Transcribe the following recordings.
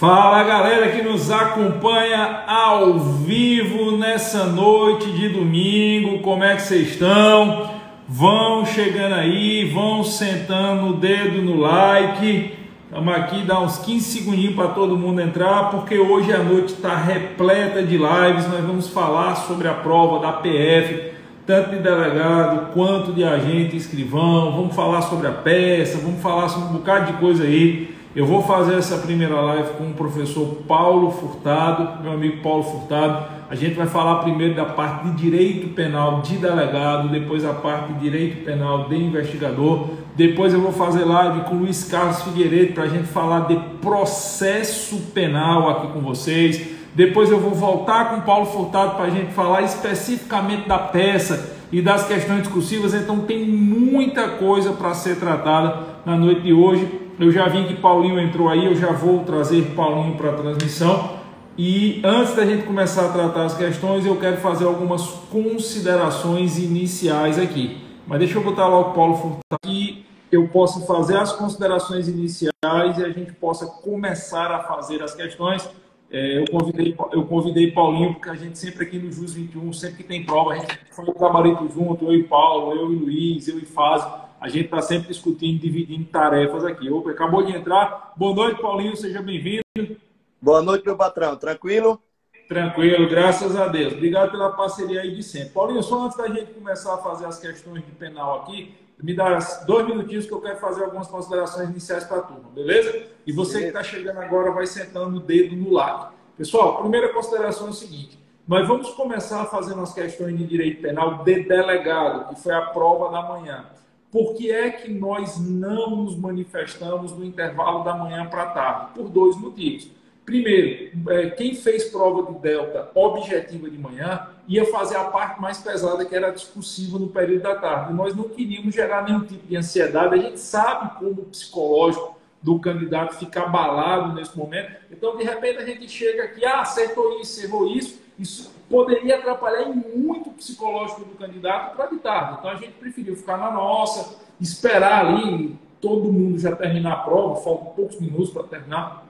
Fala galera que nos acompanha ao vivo nessa noite de domingo, como é que vocês estão? Vão chegando aí, vão sentando o dedo no like. Estamos aqui, dá uns 15 segundinhos para todo mundo entrar, porque hoje a noite está repleta de lives. Nós vamos falar sobre a prova da PF, tanto de delegado quanto de agente escrivão. Vamos falar sobre a peça, vamos falar sobre um bocado de coisa aí. Eu vou fazer essa primeira live com o professor Paulo Furtado, meu amigo Paulo Furtado. A gente vai falar primeiro da parte de direito penal de delegado, depois a parte de direito penal de investigador. Depois eu vou fazer live com o Luiz Carlos Figueiredo para a gente falar de processo penal aqui com vocês. Depois eu vou voltar com o Paulo Furtado para a gente falar especificamente da peça e das questões discursivas. Então tem muita coisa para ser tratada na noite de hoje. Eu já vi que Paulinho entrou aí, eu já vou trazer Paulinho para a transmissão. E antes da gente começar a tratar as questões, eu quero fazer algumas considerações iniciais aqui. Mas deixa eu botar logo o Paulo Furtado aqui, eu posso fazer as considerações iniciais e a gente possa começar a fazer as questões. Eu convidei Paulinho, porque a gente sempre aqui no JUS 21, sempre que tem prova, a gente faz o gabarito junto, eu e Paulo, eu e Luiz, eu e Fázio. A gente está sempre discutindo, dividindo tarefas aqui. Opa, acabou de entrar. Boa noite, Paulinho, seja bem-vindo. Boa noite, meu patrão. Tranquilo? Tranquilo, graças a Deus. Obrigado pela parceria aí de sempre. Paulinho, só antes da gente começar a fazer as questões de penal aqui, me dá 2 minutinhos que eu quero fazer algumas considerações iniciais para a turma, beleza? E você que está chegando agora vai sentando o dedo no like. Pessoal, a primeira consideração é o seguinte: nós vamos começar fazendo as questões de direito penal de delegado, que foi a prova da manhã. Por que é que nós não nos manifestamos no intervalo da manhã para a tarde? Por 2 motivos. Primeiro, quem fez prova de delta objetiva de manhã ia fazer a parte mais pesada, que era discursiva, no período da tarde. Nós não queríamos gerar nenhum tipo de ansiedade. A gente sabe como o psicológico do candidato fica abalado nesse momento. Então, de repente, a gente chega aqui, acertou isso, errou isso. Isso poderia atrapalhar muito o psicológico do candidato para de tarde. Então, a gente preferiu ficar na nossa, esperar ali todo mundo já terminar a prova, faltam poucos minutos para terminar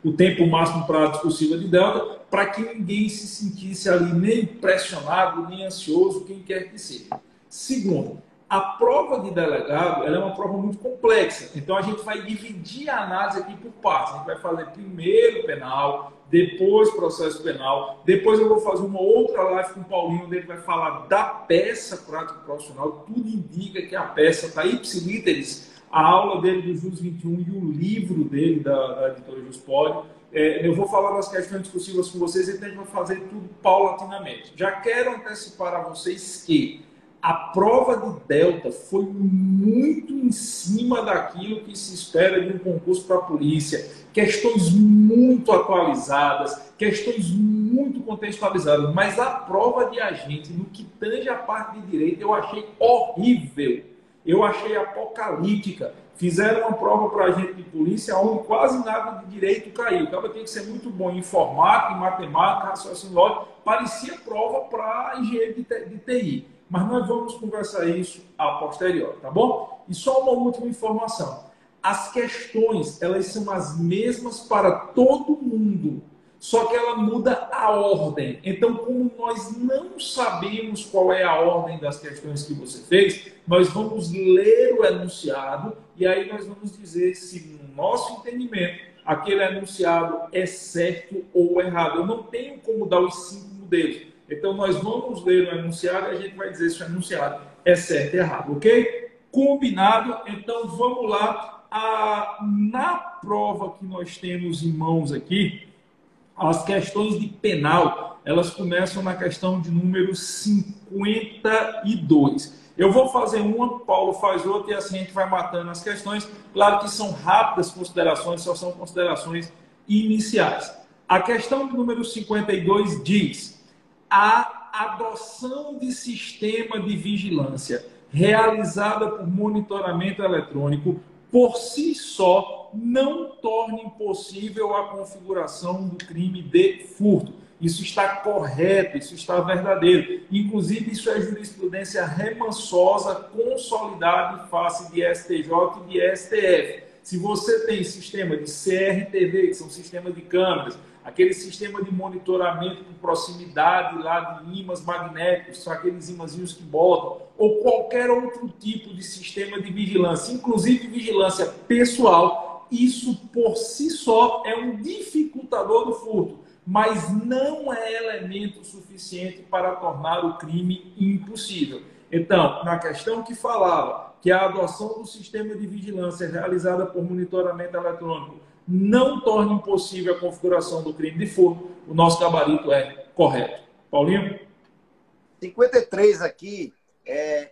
o tempo máximo para a discursiva de delta, para que ninguém se sentisse ali nem pressionado, nem ansioso, quem quer que seja. Segundo, a prova de delegado ela é uma prova muito complexa, então a gente vai dividir a análise aqui por partes. A gente vai fazer primeiro penal, depois processo penal, depois eu vou fazer uma outra live com o Paulinho, onde ele vai falar da peça prática profissional. Tudo indica que a peça está ipsilíteris, a aula dele do JUS 21 e o livro dele da editora JUSPoli. Eu vou falar das questões discursivas com vocês, então a gente vai fazer tudo paulatinamente. Já quero antecipar a vocês que a prova de delta foi muito em cima daquilo que se espera de um concurso para a polícia. Questões muito atualizadas, questões muito contextualizadas. Mas a prova de agente, no que tange a parte de direito, eu achei horrível. Eu achei apocalíptica. Fizeram uma prova para agente de polícia onde quase nada de direito caiu. O cara tem que ser muito bom em informática, em matemática, raciocínio lógico. Parecia prova para engenheiro de TI. Mas nós vamos conversar isso a posteriori, tá bom? E só uma última informação. As questões, elas são as mesmas para todo mundo, só que ela muda a ordem. Então, como nós não sabemos qual é a ordem das questões que você fez, nós vamos ler o enunciado e aí nós vamos dizer se, no nosso entendimento, aquele enunciado é certo ou errado. Eu não tenho como dar os 5 modelos. Então, nós vamos ler o enunciado e a gente vai dizer se o enunciado é certo ou errado, ok? Combinado? Então, vamos lá. Na prova que nós temos em mãos aqui, as questões de penal, elas começam na questão de número 52. Eu vou fazer uma, Paulo faz outra e assim a gente vai matando as questões. Claro que são rápidas considerações, só são considerações iniciais. A questão de número 52 diz: a adoção de sistema de vigilância realizada por monitoramento eletrônico por si só não torna impossível a configuração do crime de furto. Isso está correto, isso está verdadeiro. Inclusive, isso é jurisprudência remansosa consolidada em face de STJ e de STF. Se você tem sistema de CRTV, que são sistemas de câmeras, aquele sistema de monitoramento com proximidade lá de ímãs magnéticos, são aqueles imãzinhos que botam, ou qualquer outro tipo de sistema de vigilância, inclusive vigilância pessoal, isso por si só é um dificultador do furto, mas não é elemento suficiente para tornar o crime impossível. Então, na questão que falava que a adoção do sistema de vigilância realizada por monitoramento eletrônico não torna impossível a configuração do crime de furto, o nosso gabarito é correto. Paulinho? 53 aqui,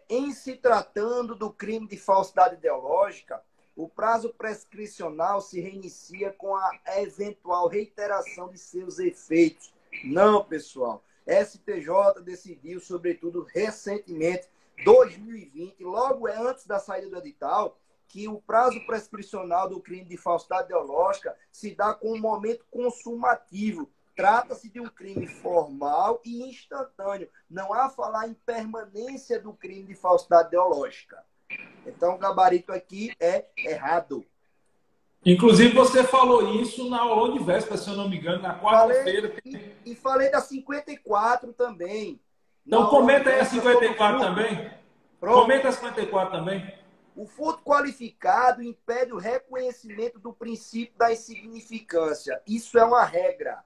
em se tratando do crime de falsidade ideológica, o prazo prescricional se reinicia com a eventual reiteração de seus efeitos. Não, pessoal. STJ decidiu, sobretudo recentemente, 2020, logo antes da saída do edital, que o prazo prescricional do crime de falsidade ideológica se dá com um momento consumativo. Trata-se de um crime formal e instantâneo. Não há falar em permanência do crime de falsidade ideológica. Então, o gabarito aqui é errado. Inclusive, você falou isso na aula de véspera, se eu não me engano, na quarta-feira. E falei da 54 também. Então, comenta aí a 54 também. Pronto. Comenta a 54 também. O furto qualificado impede o reconhecimento do princípio da insignificância. Isso é uma regra.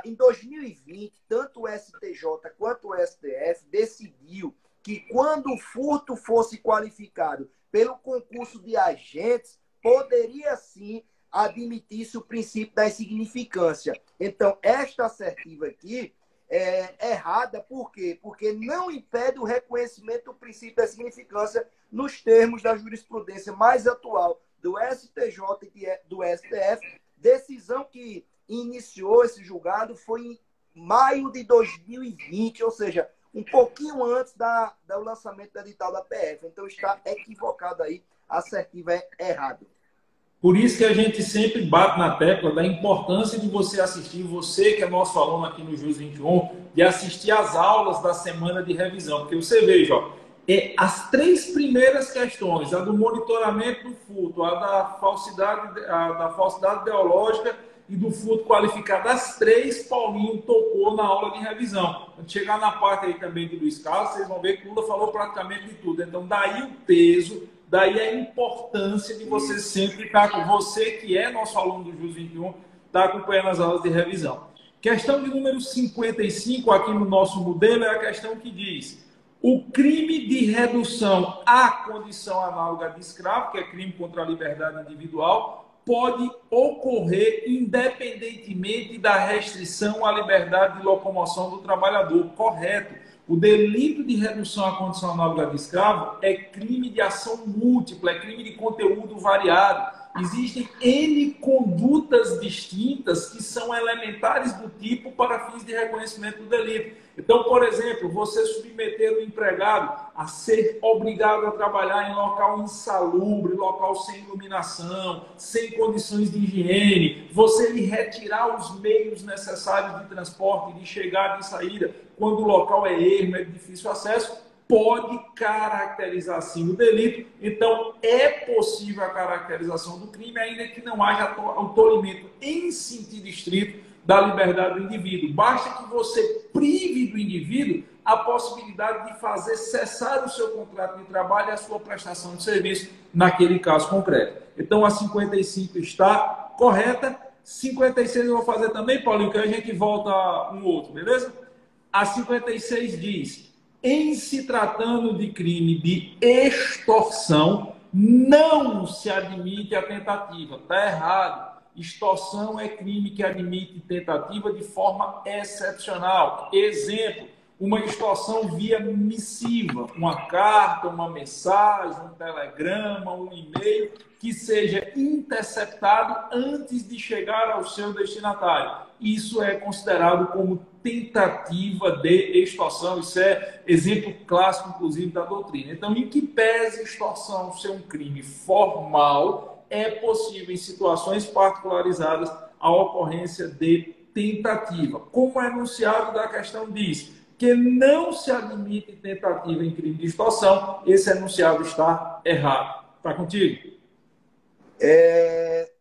Em 2020, tanto o STJ quanto o STF decidiu que quando o furto fosse qualificado pelo concurso de agentes, poderia sim admitir-se o princípio da insignificância. Então, esta assertiva aqui é errada, por quê? Porque não impede o reconhecimento do princípio da significância nos termos da jurisprudência mais atual do STJ e do STF. Decisão que iniciou esse julgado foi em maio de 2020, ou seja, um pouquinho antes do lançamento do edital da PF. Então está equivocado aí, a assertiva é errado. Por isso que a gente sempre bate na tecla da importância de você assistir, você que é nosso aluno aqui no Jus 21, de assistir às aulas da semana de revisão. Porque você veja, ó, as três primeiras questões, a do monitoramento do furto, a da falsidade ideológica e do furto qualificado, as três Paulinho tocou na aula de revisão. Quando chegar na parte aí também de Luiz Carlos, vocês vão ver que Lula falou praticamente de tudo. Então, daí o peso, daí a importância de você sempre estar com você, que é nosso aluno do Jus 21, estar acompanhando as aulas de revisão. Questão de número 55 aqui no nosso modelo é a questão que diz: o crime de redução à condição análoga de escravo, que é crime contra a liberdade individual, pode ocorrer independentemente da restrição à liberdade de locomoção do trabalhador. Correto. O delito de redução à condição análoga de escravo é crime de ação múltipla, é crime de conteúdo variado. Existem N condutas distintas que são elementares do tipo para fins de reconhecimento do delito. Então, por exemplo, você submeter o empregado a ser obrigado a trabalhar em local insalubre, local sem iluminação, sem condições de higiene, você lhe retirar os meios necessários de transporte, de chegada e saída, quando o local é ermo, é de difícil acesso, pode caracterizar sim o delito. Então, é possível a caracterização do crime, ainda que não haja o tolimento em sentido estrito da liberdade do indivíduo. Basta que você prive do indivíduo a possibilidade de fazer cessar o seu contrato de trabalho e a sua prestação de serviço naquele caso concreto. Então, a 55 está correta. 56 eu vou fazer também, Paulinho, que a gente volta um outro, beleza? A 56 diz: em se tratando de crime de extorsão, não se admite a tentativa. Está errado. Extorsão é crime que admite tentativa de forma excepcional. Exemplo, uma extorsão via missiva, uma carta, uma mensagem, um telegrama, um e-mail, que seja interceptado antes de chegar ao seu destinatário. Isso é considerado como tentativa de extorsão. Isso é exemplo clássico, inclusive, da doutrina. Então, em que pese extorsão ser um crime formal, é possível, em situações particularizadas, a ocorrência de tentativa. Como o enunciado da questão diz que não se admite tentativa em crime de extorsão, esse enunciado está errado. Está contigo?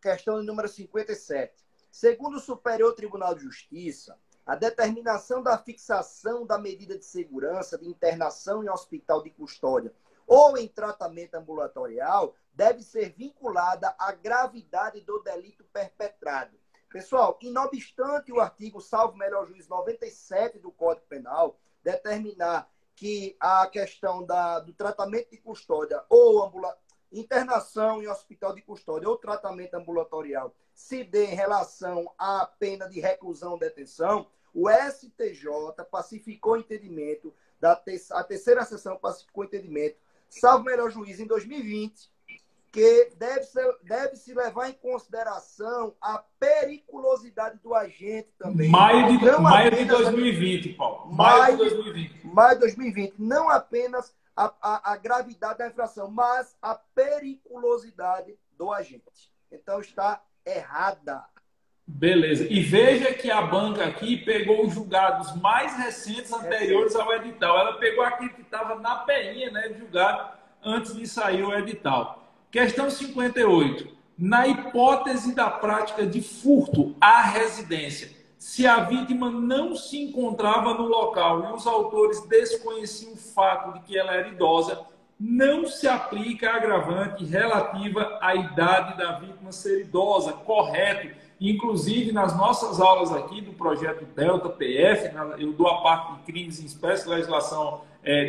Questão número 57. Segundo o Superior Tribunal de Justiça, a determinação da fixação da medida de segurança de internação em hospital de custódia ou em tratamento ambulatorial deve ser vinculada à gravidade do delito perpetrado. Pessoal, inobstante o artigo, salvo melhor juízo, 97 do Código Penal, determinar que a questão do tratamento de custódia ou internação em hospital de custódia ou tratamento ambulatorial se dê em relação à pena de reclusão ou detenção, o STJ pacificou o entendimento, a terceira sessão pacificou o entendimento, salvo melhor juízo, em 2020, que deve-se levar em consideração a periculosidade do agente também. Maio de 2020, Paulo. Maio de 2020. Maio de 2020. Não apenas a gravidade da infração, mas a periculosidade do agente. Então, está errada. Beleza. E veja que a banca aqui pegou os julgados mais recentes anteriores ao edital. Ela pegou aquele que estava na peinha, né, de julgado antes de sair o edital. Questão 58. Na hipótese da prática de furto à residência, se a vítima não se encontrava no local e os autores desconheciam o fato de que ela era idosa, não se aplica a agravante relativa à idade da vítima ser idosa. Correto. Inclusive, nas nossas aulas aqui do projeto Delta PF, eu dou a parte de crimes em espécie, legislação,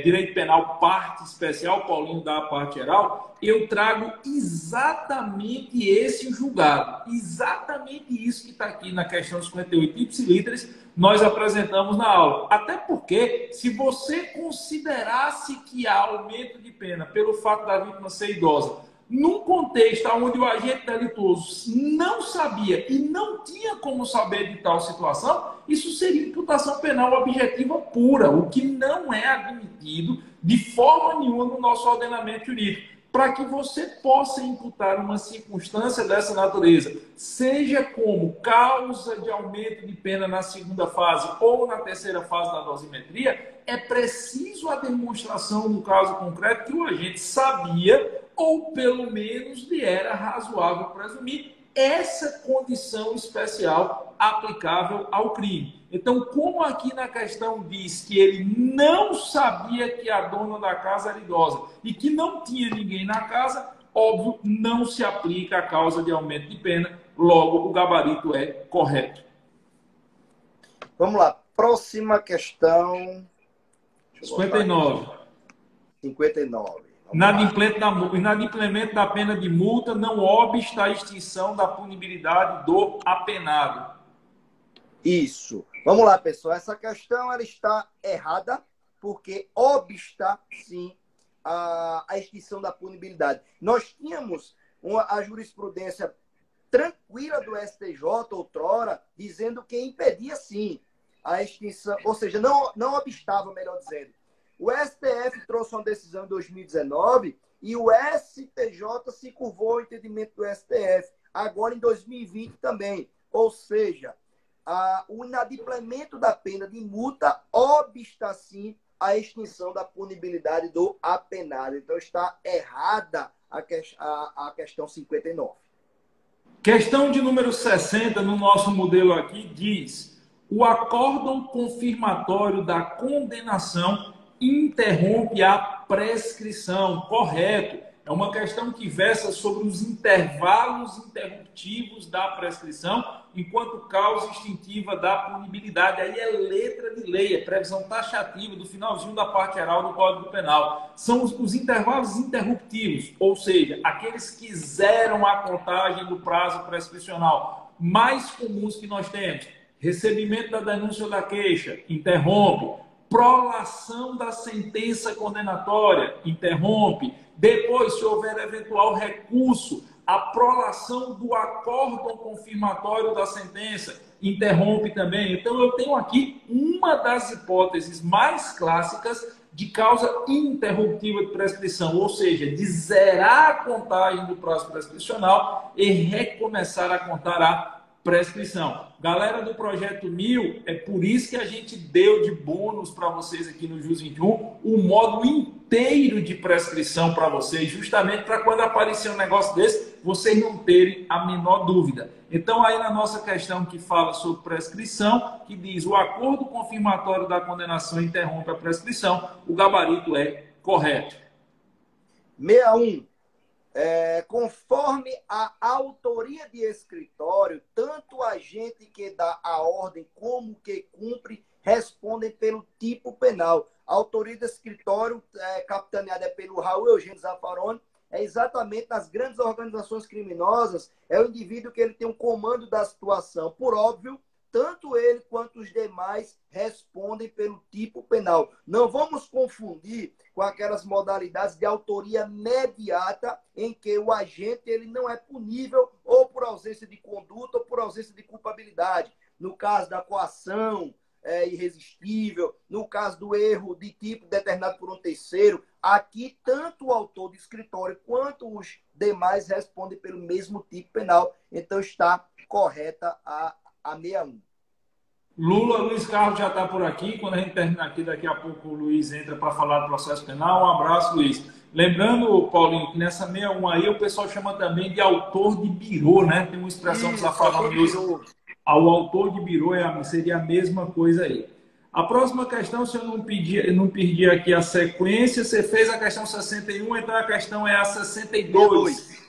direito penal, parte especial, Paulinho dá a parte geral, eu trago exatamente esse julgado. Exatamente isso que está aqui na questão 58 ipsiliteris, nós apresentamos na aula. Até porque, se você considerasse que há aumento de pena pelo fato da vítima ser idosa, num contexto onde o agente delituoso não sabia e não tinha como saber de tal situação, isso seria imputação penal objetiva pura, o que não é admitido de forma nenhuma no nosso ordenamento jurídico. Para que você possa imputar uma circunstância dessa natureza, seja como causa de aumento de pena na segunda fase ou na terceira fase da dosimetria, é preciso a demonstração, no caso concreto, que o agente sabia ou pelo menos lhe era razoável presumir essa condição especial aplicável ao crime. Então, como aqui na questão diz que ele não sabia que a dona da casa era idosa e que não tinha ninguém na casa, óbvio, não se aplica a causa de aumento de pena, logo o gabarito é correto. Vamos lá, próxima questão. 59. 59. Inadimplemento da pena de multa não obsta a extinção da punibilidade do apenado. Isso. Vamos lá, pessoal. Essa questão ela está errada porque obsta, sim, a extinção da punibilidade. Nós tínhamos a jurisprudência tranquila do STJ, outrora, dizendo que impedia, sim, a extinção, ou seja, não obstava, melhor dizendo. O STF trouxe uma decisão em 2019 e o STJ se curvou ao entendimento do STF, agora em 2020 também. Ou seja, o inadimplemento da pena de multa obsta, sim, a extinção da punibilidade do apenado. Então, está errada a questão 59. Questão de número 60, no nosso modelo aqui, diz: o acórdão confirmatório da condenação interrompe a prescrição. Correto. É uma questão que versa sobre os intervalos interruptivos da prescrição enquanto causa extintiva da punibilidade. Aí é letra de lei, é previsão taxativa do finalzinho da parte geral do Código Penal. São os intervalos interruptivos, ou seja, aqueles que zeram a contagem do prazo prescricional mais comuns que nós temos. Recebimento da denúncia ou da queixa, interrompe. Prolação da sentença condenatória, interrompe. Depois, se houver eventual recurso, a prolação do acórdão confirmatório da sentença, interrompe também. Então, eu tenho aqui uma das hipóteses mais clássicas de causa interruptiva de prescrição, ou seja, de zerar a contagem do prazo prescricional e recomeçar a contar a prescrição. Galera do Projeto 1000, é por isso que a gente deu de bônus para vocês aqui no JUS 21 o módulo inteiro de prescrição para vocês, justamente para quando aparecer um negócio desse, vocês não terem a menor dúvida. Então, aí na nossa questão que fala sobre prescrição, que diz o acordo confirmatório da condenação interrompe a prescrição, o gabarito é correto. 61. Conforme a autoria de escritório, tanto o agente que dá a ordem como que cumpre respondem pelo tipo penal. A autoria do escritório, capitaneada pelo Raul Eugênio Zaffaroni, é exatamente nas grandes organizações criminosas, é o indivíduo que ele tem um comando da situação. Por óbvio, tanto ele quanto os demais respondem pelo tipo penal. Não vamos confundir com aquelas modalidades de autoria imediata em que o agente ele não é punível ou por ausência de conduta ou por ausência de culpabilidade. No caso da coação irresistível, no caso do erro de tipo determinado por um terceiro, aqui tanto o autor do escritório quanto os demais respondem pelo mesmo tipo penal. Então está correta a 61. Luiz Carlos já está por aqui. Quando a gente terminar aqui, daqui a pouco o Luiz entra para falar do processo penal. Um abraço, Luiz. Lembrando, Paulinho, que nessa 61 aí o pessoal chama também de autor de birô, né? Tem uma expressão que está falando isso. O autor de birô seria a mesma coisa aí. A próxima questão, se eu não pedir aqui a sequência, você fez a questão 61, então a questão é a 62,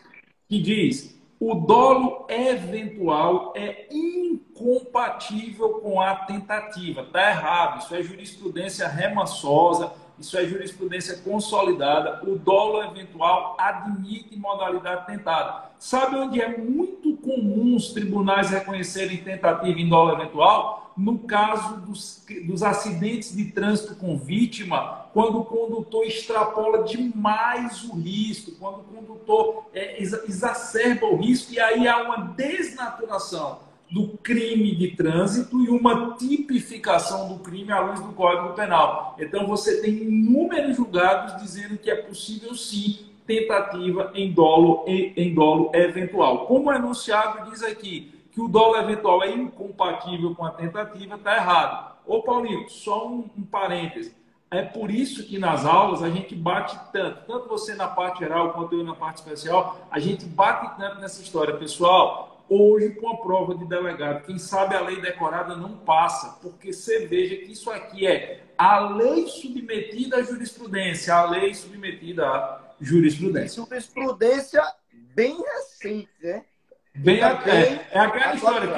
que diz: o dolo eventual é incompatível com a tentativa. Está errado, isso é jurisprudência remansosa, isso é jurisprudência consolidada. O dolo eventual admite modalidade tentada. Sabe onde é muito comum os tribunais reconhecerem tentativa em dolo eventual? No caso dos acidentes de trânsito com vítima, quando o condutor extrapola demais o risco, quando o condutor exacerba o risco, e aí há uma desnaturação do crime de trânsito e uma tipificação do crime à luz do Código Penal. Então, você tem inúmeros julgados dizendo que é possível, sim, tentativa em dolo eventual. Como o enunciado diz aqui, que o dolo eventual é incompatível com a tentativa, está errado. Ô, Paulinho, só um parêntese. É por isso que nas aulas a gente bate tanto você na parte geral quanto eu na parte especial, a gente bate tanto nessa história. Pessoal, hoje com a prova de delegado, quem sabe a lei decorada não passa, porque você veja que isso aqui é a lei submetida à jurisprudência, a lei submetida à jurisprudência. Jurisprudência bem recente, né? É aquela história.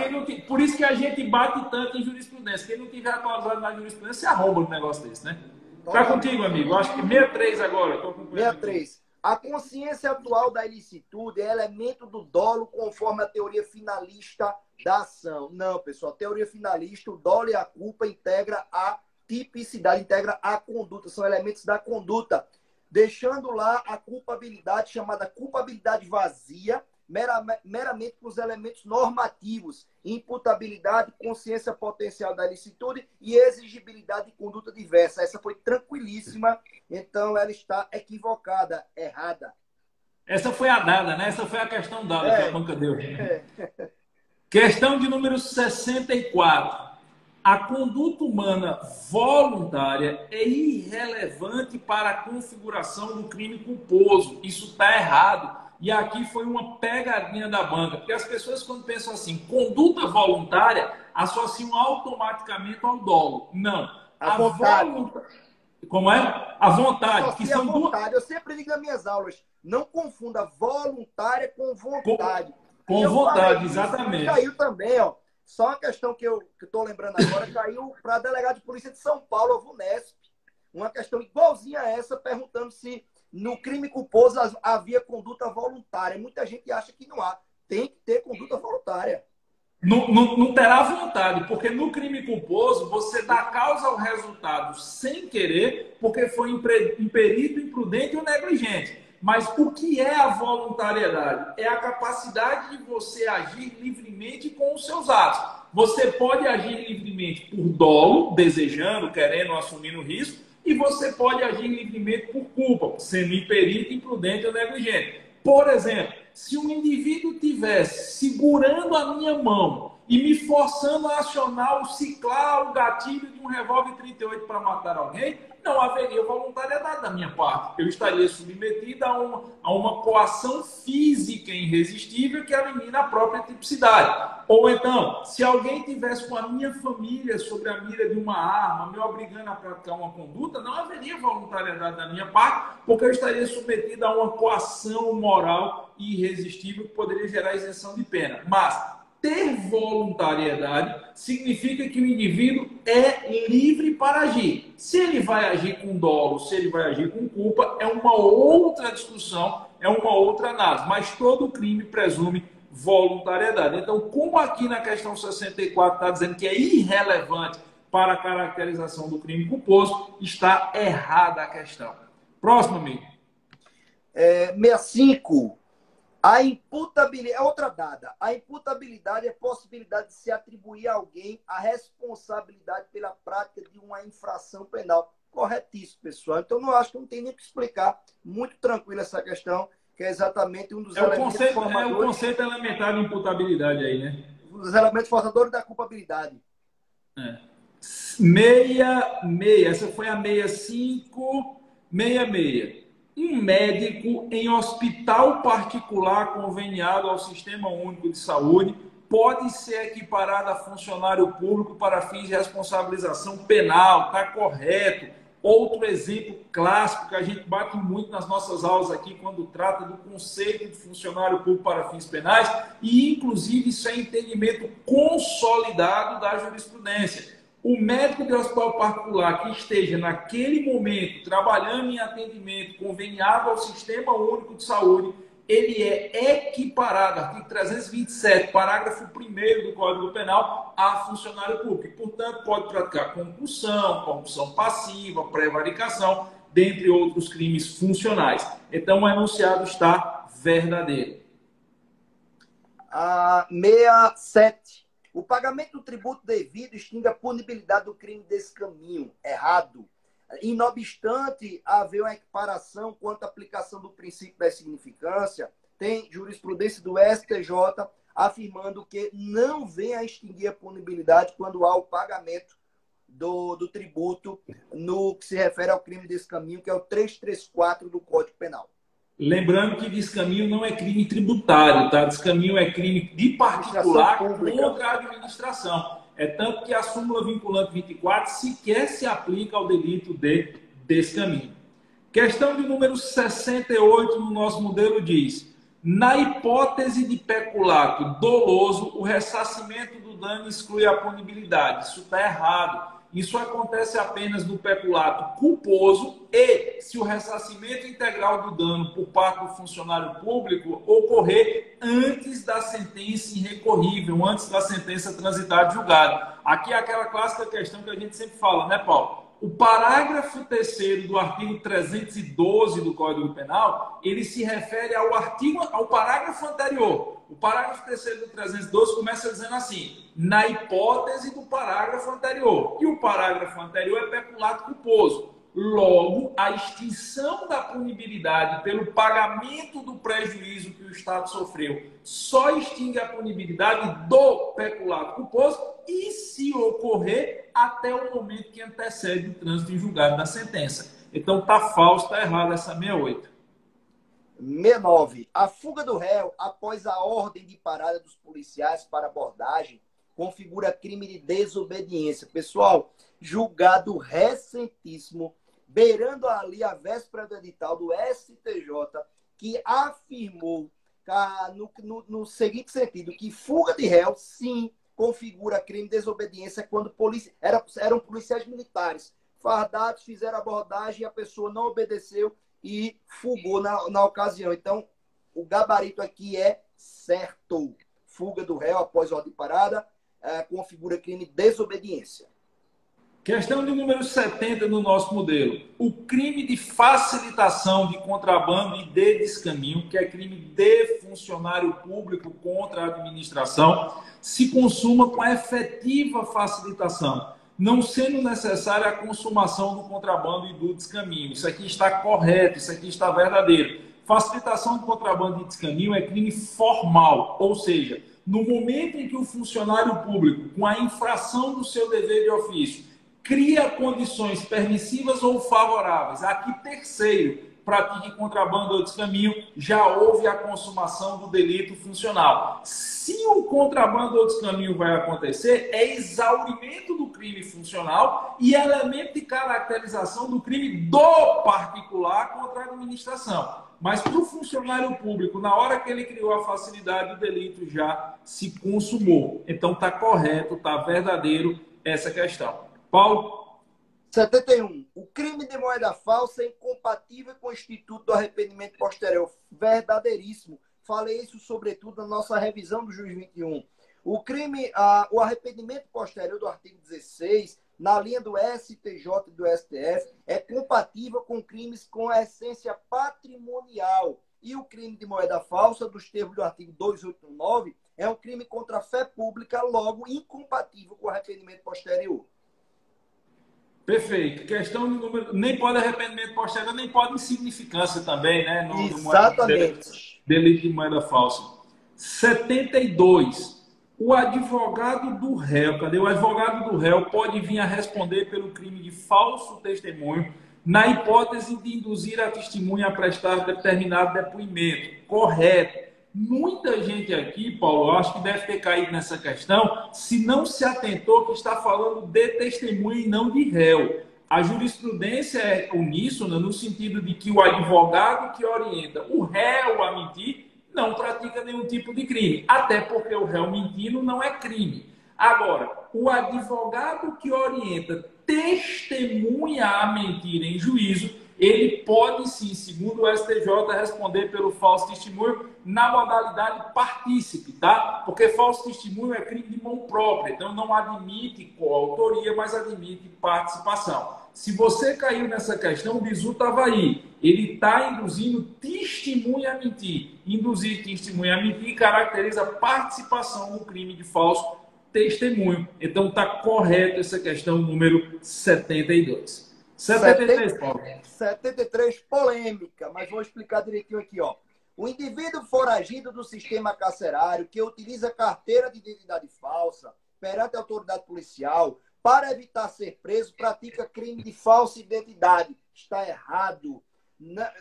Por isso que a gente bate tanto em jurisprudência. Quem não tiver atualizado na jurisprudência, arromba um negócio desse, né? Tá contigo, amigo. Acho que 63 agora. 63. A consciência atual da ilicitude é elemento do dolo conforme a teoria finalista da ação. Não, pessoal. A teoria finalista, o dolo e a culpa integra a tipicidade, integra a conduta. São elementos da conduta. Deixando lá a culpabilidade, chamada culpabilidade vazia, meramente com os elementos normativos, imputabilidade, consciência potencial da ilicitude e exigibilidade de conduta diversa. Essa foi tranquilíssima, então ela está equivocada, errada. Essa foi a dada, né? Essa foi a questão dada que a banca deu. Questão de número 64. A conduta humana voluntária é irrelevante para a configuração do crime culposo. Isso está errado. E aqui foi uma pegadinha da banca, porque as pessoas, quando pensam assim, conduta voluntária, associam automaticamente ao dolo. Não. A vontade. Como é? A vontade. Que são vontade. Eu sempre digo nas minhas aulas, não confunda voluntária com vontade. Com vontade, exatamente. Caiu também, ó. Só uma questão que eu estou lembrando agora, caiu para delegado de polícia de São Paulo, a VUNESP. Uma questão igualzinha a essa, perguntando se no crime culposo havia conduta voluntária. Muita gente acha que não há. Tem que ter conduta voluntária. Não terá vontade, porque no crime culposo você dá causa ao resultado sem querer, porque foi imperito, imprudente ou negligente. Mas o que é a voluntariedade? É a capacidade de você agir livremente com os seus atos. Você pode agir livremente por dolo, desejando, querendo, assumindo risco, e você pode agir livremente por culpa, sendo imperito, imprudente ou negligente. Por exemplo, se um indivíduo tivesse segurando a minha mão e me forçando a acionar o ciclar, o gatilho de um revólver 38 para matar alguém, não haveria voluntariedade da minha parte. Eu estaria submetido a uma coação física irresistível que elimina a própria tipicidade. Ou então, se alguém tivesse com a minha família sobre a mira de uma arma, me obrigando a praticar uma conduta, não haveria voluntariedade da minha parte, porque eu estaria submetido a uma coação moral irresistível que poderia gerar isenção de pena. Mas ter voluntariedade significa que o indivíduo é livre para agir. Se ele vai agir com dolo, se ele vai agir com culpa, é uma outra discussão, é uma outra análise. Mas todo crime presume voluntariedade. Então, como aqui na questão 64 está dizendo que é irrelevante para a caracterização do crime culposo, está errada a questão. Próximo, amigo. 65. A imputabilidade, é outra dada. A imputabilidade é a possibilidade de se atribuir a alguém a responsabilidade pela prática de uma infração penal. Corretíssimo, pessoal. Então, eu acho que não tem nem que explicar. Muito tranquilo essa questão, que é exatamente um dos elementos formadores. É o conceito elementar de imputabilidade aí, né? Um dos elementos formadores da culpabilidade. 66. Essa foi a 65. 66. Um médico em hospital particular conveniado ao Sistema Único de Saúde pode ser equiparado a funcionário público para fins de responsabilização penal. Está correto. Outro exemplo clássico que a gente bate muito nas nossas aulas aqui quando trata do conceito de funcionário público para fins penais e, inclusive, isso é entendimento consolidado da jurisprudência. O médico de hospital particular que esteja naquele momento trabalhando em atendimento conveniado ao Sistema Único de Saúde, ele é equiparado, artigo 327, parágrafo 1º do Código Penal, a funcionário público. E, portanto, pode praticar concussão, corrupção passiva, prevaricação, dentre outros crimes funcionais. Então, o enunciado está verdadeiro. 67. O pagamento do tributo devido extingue a punibilidade do crime desse caminho. Errado. E, não obstante haver uma equiparação quanto à aplicação do princípio da insignificância, tem jurisprudência do STJ afirmando que não vem a extinguir a punibilidade quando há o pagamento do tributo no que se refere ao crime desse caminho, que é o 334 do Código Penal. Lembrando que descaminho não é crime tributário, tá? Descaminho é crime de particular contra a administração. É tanto que a súmula vinculante 24 sequer se aplica ao delito de descaminho. Questão de número 68 no nosso modelo diz: na hipótese de peculato doloso, o ressarcimento do dano exclui a punibilidade. Isso está errado. Isso acontece apenas no peculato culposo e se o ressarcimento integral do dano por parte do funcionário público ocorrer antes da sentença irrecorrível, antes da sentença transitada de julgado. Aqui é aquela clássica questão que a gente sempre fala, né, Paulo? O parágrafo 3º do artigo 312 do Código Penal, ele se refere ao parágrafo anterior. O parágrafo 3º do 312 começa dizendo assim: na hipótese do parágrafo anterior. E o parágrafo anterior é peculato culposo. Logo, a extinção da punibilidade pelo pagamento do prejuízo que o Estado sofreu só extingue a punibilidade do peculato culposo e, se ocorrer, até o momento que antecede o trânsito em julgado da sentença. Então, está falso, está errado essa 68. 69. A fuga do réu após a ordem de parada dos policiais para abordagem configura crime de desobediência. Pessoal, julgado recentíssimo, beirando ali a véspera do edital do STJ, que afirmou no seguinte sentido, que fuga de réu, sim, configura crime de desobediência quando eram policiais militares fardados, fizeram abordagem e a pessoa não obedeceu e fugou na ocasião. Então, o gabarito aqui é certo. Fuga do réu após ordem de parada configura crime de desobediência. Questão de número 70 no nosso modelo. O crime de facilitação de contrabando e de descaminho, que é crime de funcionário público contra a administração, se consuma com a efetiva facilitação, não sendo necessária a consumação do contrabando e do descaminho. Isso aqui está correto, isso aqui está verdadeiro. Facilitação do contrabando de descaminho é crime formal, ou seja, no momento em que o funcionário público, com a infração do seu dever de ofício, cria condições permissivas ou favoráveis a que terceiro pratique contrabando ou descaminho, já houve a consumação do delito funcional. Se o contrabando ou descaminho vai acontecer, é exaurimento do crime funcional e elemento de caracterização do crime do particular contra a administração. Mas para o funcionário público, na hora que ele criou a facilidade, o delito já se consumou. Então está correto, está verdadeiro essa questão. Paulo? 71. O crime de moeda falsa é incompatível com o Instituto do Arrependimento Posterior. Verdadeiríssimo. Falei isso, sobretudo, na nossa revisão do Juiz 21. O crime, o arrependimento posterior do artigo 16, na linha do STJ e do STF, é compatível com crimes com a essência patrimonial. E o crime de moeda falsa, dos termos do artigo 289, é um crime contra a fé pública, logo incompatível com o arrependimento posterior. Perfeito. Questão de número. Nem pode arrependimento posterior, nem pode insignificância também, né? Exatamente. Delito de moeda falsa. 72. O advogado do réu, cadê? O advogado do réu pode vir a responder pelo crime de falso testemunho na hipótese de induzir a testemunha a prestar determinado depoimento. Correto. Muita gente aqui, Paulo, eu acho que deve ter caído nessa questão, se não se atentou que está falando de testemunha e não de réu. A jurisprudência é uníssona no sentido de que o advogado que orienta o réu a mentir não pratica nenhum tipo de crime, até porque o réu mentindo não é crime. Agora, o advogado que orienta testemunha a mentir em juízo, ele pode sim, segundo o STJ, responder pelo falso testemunho na modalidade partícipe, tá? Porque falso testemunho é crime de mão própria, então não admite coautoria, mas admite participação. Se você caiu nessa questão, o bizu estava aí. Ele está induzindo testemunha a mentir. Induzir testemunha a mentir caracteriza participação no crime de falso testemunho. Então está correto essa questão número 72. 73, Paulo. 73, polêmica, mas vou explicar direitinho aqui, ó. O indivíduo foragido do sistema carcerário que utiliza carteira de identidade falsa perante a autoridade policial para evitar ser preso pratica crime de falsa identidade. Está errado.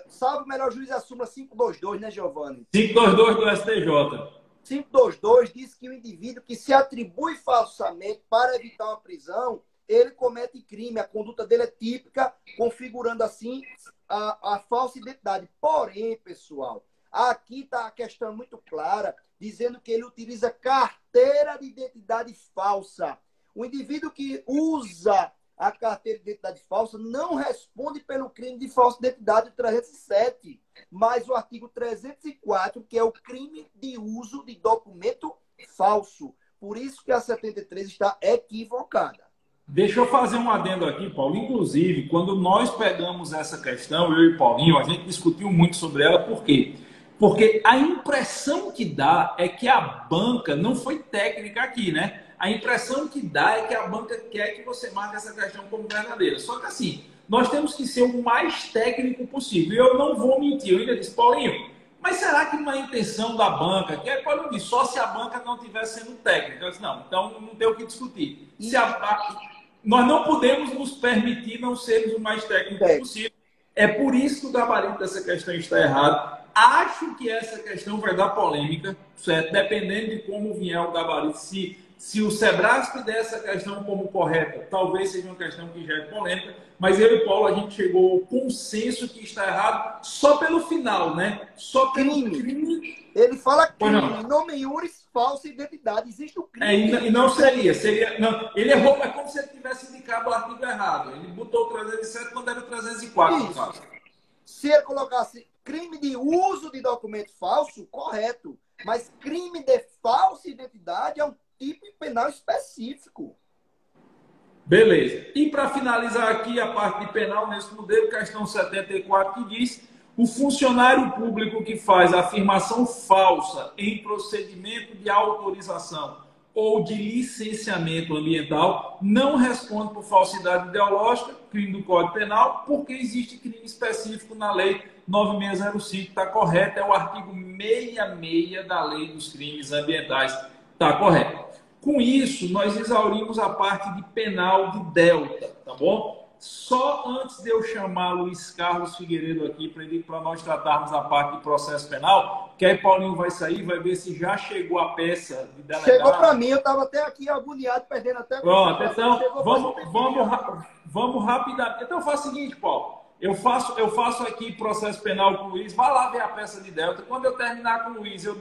Salve o melhor juiz, assuma 522, né, Giovanni? 522 do STJ. 522 diz que o indivíduo que se atribui falsamente para evitar uma prisão, ele comete crime. A conduta dele é típica, configurando assim a falsa identidade. Porém, pessoal, aqui está a questão muito clara, dizendo que ele utiliza carteira de identidade falsa. O indivíduo que usa a carteira de identidade falsa não responde pelo crime de falsa identidade 307, mas o artigo 304, que é o crime de uso de documento falso. Por isso que a 73 está equivocada. Deixa eu fazer um adendo aqui, Paulo. Inclusive, quando nós pegamos essa questão, eu e Paulinho, a gente discutiu muito sobre ela. Por quê? Porque a impressão que dá é que a banca não foi técnica aqui, né? A impressão que dá é que a banca quer que você marque essa questão como verdadeira. Só que assim, nós temos que ser o mais técnico possível. E eu não vou mentir. Eu ainda disse, Paulinho, mas será que não é intenção da banca? Que é, Paulinho disse, só se a banca não estiver sendo técnica. Eu disse, não, então não tem o que discutir. Nós não podemos nos permitir não sermos o mais técnicos possível. É por isso que o gabarito dessa questão está errado. Acho que essa questão vai dar polêmica, certo? Dependendo de como vier o gabarito. Se o Sebrasp der essa questão como correta, talvez seja uma questão que gere polêmica, mas eu e o Paulo, a gente chegou ao consenso que está errado só pelo final, né? Só pelo crime. Ele fala crime, nome iuris, falsa identidade. Existe o crime. E não seria. Não, ele errou, mas como se ele tivesse indicado o artigo errado. Ele botou o 307 quando era o 304. Se ele colocasse crime de uso de documento falso, correto. Mas crime de falsa identidade é um tipo penal específico. Beleza. E para finalizar aqui a parte de penal nesse modelo, questão 74, que diz: o funcionário público que faz afirmação falsa em procedimento de autorização ou de licenciamento ambiental não responde por falsidade ideológica, crime do Código Penal, porque existe crime específico na lei 9605 está correto, é o artigo 66 da Lei dos Crimes Ambientais, está correto. Com isso, nós exaurimos a parte de penal de delta, tá bom? Só antes de eu chamar Luiz Carlos Figueiredo aqui para nós tratarmos a parte de processo penal, que aí Paulinho vai sair, vai ver se já chegou a peça de delegado. Chegou para mim, eu estava até aqui agoniado, perdendo até... Pronto, então vamos rapidamente. Então faz o seguinte, Paulo, eu faço aqui processo penal com o Luiz, vai lá ver a peça de delta, quando eu terminar com o Luiz, eu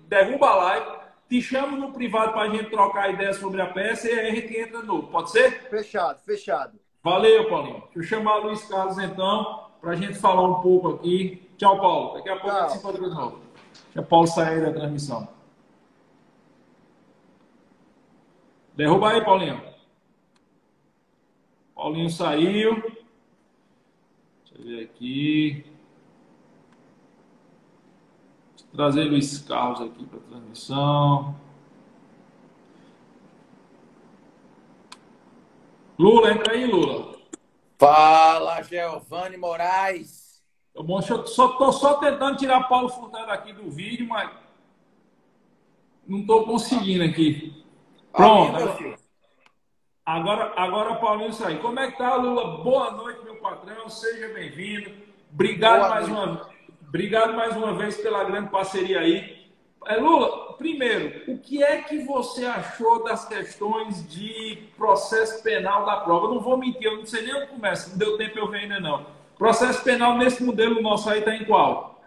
derrubo a live, te chamo no privado para a gente trocar ideia sobre a peça e aí a gente entra novo, pode ser? Fechado, fechado. Valeu, Paulinho. Deixa eu chamar o Luiz Carlos, então, para a gente falar um pouco aqui. Tchau, Paulo. Daqui a pouco a gente se encontra de novo. Deixa o Paulo sair da transmissão. Derruba aí, Paulinho. Paulinho saiu. Deixa eu ver aqui. Deixa eu trazer Luiz Carlos aqui para a transmissão. Lula, entra aí, Lula. Fala, Giovanni Moraes. Eu estou só tentando tirar Paulo Furtado aqui do vídeo, mas não estou conseguindo aqui. Pronto. Agora o Paulinho saiu. Como é que tá, Lula? Boa noite, meu patrão. Seja bem-vindo. Obrigado mais uma vez pela grande parceria aí. Lula, primeiro, o que é que você achou das questões de processo penal da prova? Eu não vou mentir, eu não sei nem onde começa, não deu tempo eu ver ainda não. Processo penal nesse modelo nosso aí está em qual?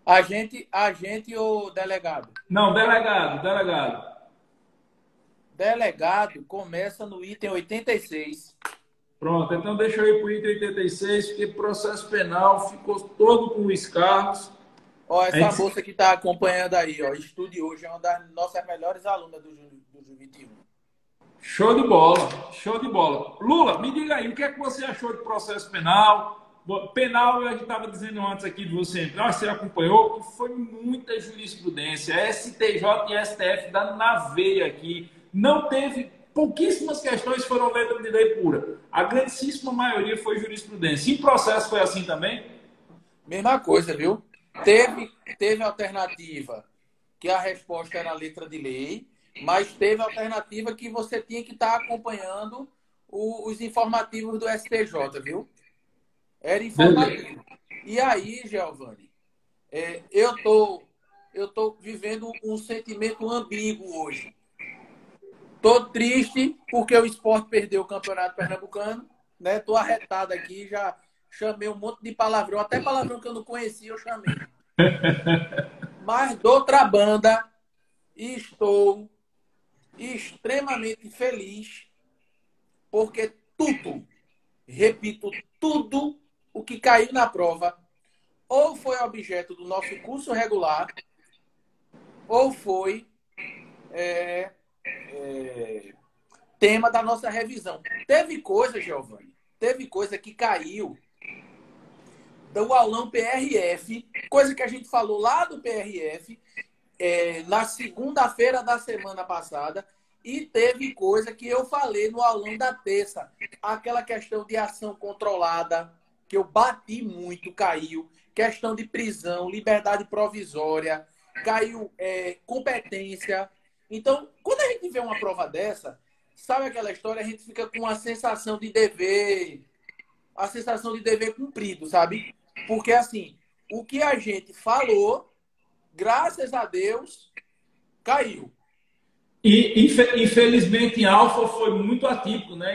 Agente ou delegado? Não, delegado. Delegado começa no item 86. Pronto, então deixa eu ir para o item 86, porque processo penal ficou todo com o Luiz Carlos. Ó, essa moça que está acompanhando aí, ó, estude hoje, é uma das nossas melhores alunas do Ju 21. Show de bola, show de bola. Lula, me diga aí, o que é que você achou de processo penal? Penal, a gente estava dizendo antes aqui de você entrar, você acompanhou, que foi muita jurisprudência, STJ e STF dando na veia aqui. Não teve, pouquíssimas questões foram letra de lei pura. A grandíssima maioria foi jurisprudência. Em processo foi assim também? Mesma coisa, viu? Teve alternativa que a resposta era letra de lei, mas teve alternativa que você tinha que estar acompanhando os informativos do STJ, viu? Era informativo. E aí, Giovanni, eu tô vivendo um sentimento ambíguo hoje. Tô triste porque o Sport perdeu o Campeonato Pernambucano, né? Tô arretado aqui, já chamei um monte de palavrão, até palavrão que eu não conhecia eu chamei. Mas de outra banda, estou extremamente feliz porque tudo, repito, tudo o que caiu na prova ou foi objeto do nosso curso regular ou foi tema da nossa revisão. Teve coisa, Giovanni, que caiu do aulão PRF, coisa que a gente falou lá do PRF, na segunda-feira da semana passada, e teve coisa que eu falei no aulão da terça. Aquela questão de ação controlada, que eu bati muito, caiu. Questão de prisão, liberdade provisória, caiu competência. Então, quando a gente vê uma prova dessa, sabe aquela história? A gente fica com a sensação de dever cumprido, sabe? Porque, assim, o que a gente falou, graças a Deus, caiu. E, infelizmente, em Alfa foi muito atípico, né?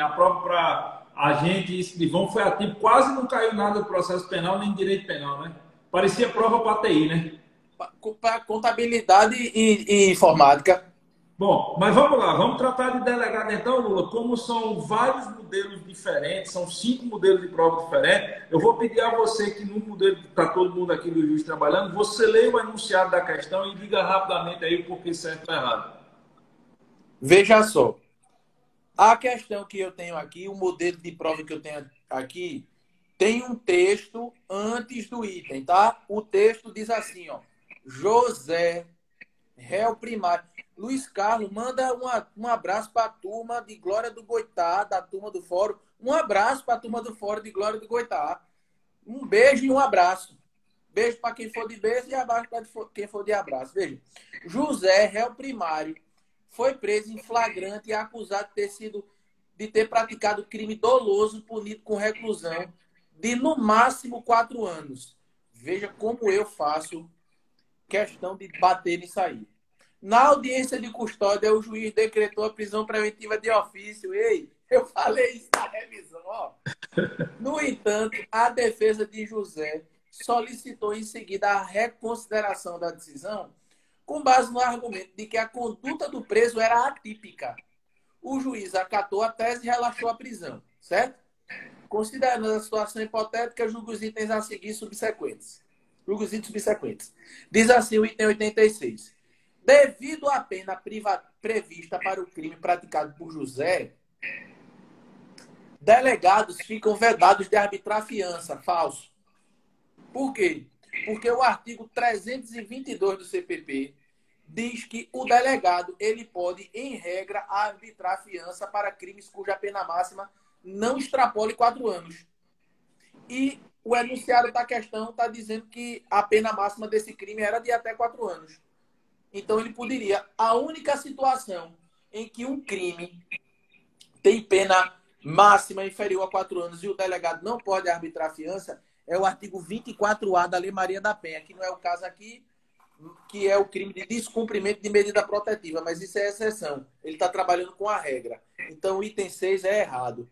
A prova para a gente, esse de vão foi atípico. Quase não caiu nada do processo penal, nem direito penal, né? Parecia prova para TI, né? Para contabilidade e informática. Bom, mas vamos lá, vamos tratar de delegado então, Lula. Como são vários modelos diferentes, são 5 modelos de prova diferentes, eu vou pedir a você que no modelo que está todo mundo aqui do juiz trabalhando, você leia o enunciado da questão e diga rapidamente aí o porquê certo ou errado. Veja só, a questão que eu tenho aqui, o modelo de prova que eu tenho aqui, tem um texto antes do item, tá? O texto diz assim, ó, José, réu primário. Luiz Carlos, manda um abraço para a turma de Glória do Goitá, da turma do Fórum. Um abraço para a turma do Fórum de Glória do Goitá. Um beijo e um abraço. Beijo para quem for de beijo e abraço para quem for de abraço. Veja, José, réu primário, foi preso em flagrante e acusado de ter praticado crime doloso punido com reclusão de, no máximo, 4 anos. Veja como eu faço questão de bater nisso aí. Na audiência de custódia, o juiz decretou a prisão preventiva de ofício. Ei, eu falei isso na revisão, ó. No entanto, a defesa de José solicitou em seguida a reconsideração da decisão com base no argumento de que a conduta do preso era atípica. O juiz acatou a tese e relaxou a prisão, certo? Considerando a situação hipotética, julga os itens a seguir subsequentes. Julga os itens subsequentes. Diz assim o item 86. Devido à pena prevista para o crime praticado por José, delegados ficam vedados de arbitrar fiança. Falso. Por quê? Porque o artigo 322 do CPP diz que o delegado ele pode, em regra, arbitrar fiança para crimes cuja pena máxima não extrapole 4 anos. E o enunciado da questão está dizendo que a pena máxima desse crime era de até 4 anos. Então, ele poderia... A única situação em que um crime tem pena máxima inferior a 4 anos e o delegado não pode arbitrar fiança é o artigo 24A da Lei Maria da Penha, que não é o caso aqui, que é o crime de descumprimento de medida protetiva, mas isso é exceção. Ele está trabalhando com a regra. Então, o item 6 é errado.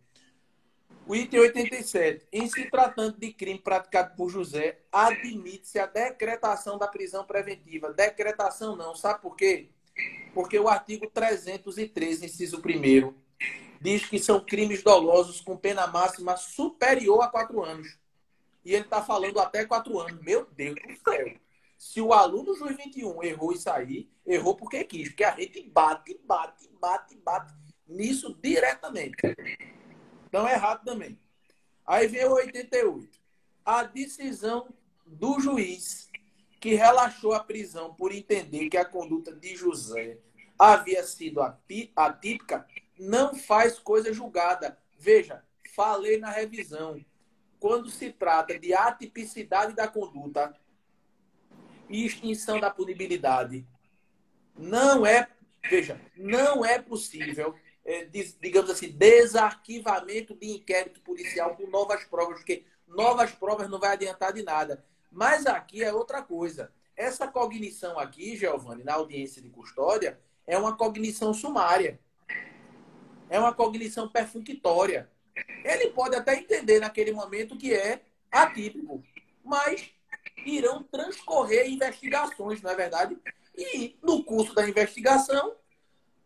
O item 87. Em se tratando de crime praticado por José, admite-se a decretação da prisão preventiva. Decretação não. Sabe por quê? Porque o artigo 313, inciso 1º, diz que são crimes dolosos com pena máxima superior a 4 anos. E ele está falando até 4 anos. Meu Deus do céu. Se o aluno juiz 21 errou isso aí, errou porque quis. Porque a gente bate nisso diretamente. Então é errado também. Aí vem o 88. A decisão do juiz que relaxou a prisão por entender que a conduta de José havia sido atípica não faz coisa julgada. Veja, falei na revisão. Quando se trata de atipicidade da conduta e extinção da punibilidade, não é possível, digamos assim, desarquivamento de inquérito policial com novas provas, porque novas provas não vai adiantar de nada. Mas aqui é outra coisa. Essa cognição aqui, Giovanni, na audiência de custódia, é uma cognição sumária. É uma cognição perfunctória. Ele pode até entender naquele momento que é atípico, mas irão transcorrer investigações, não é verdade? E no curso da investigação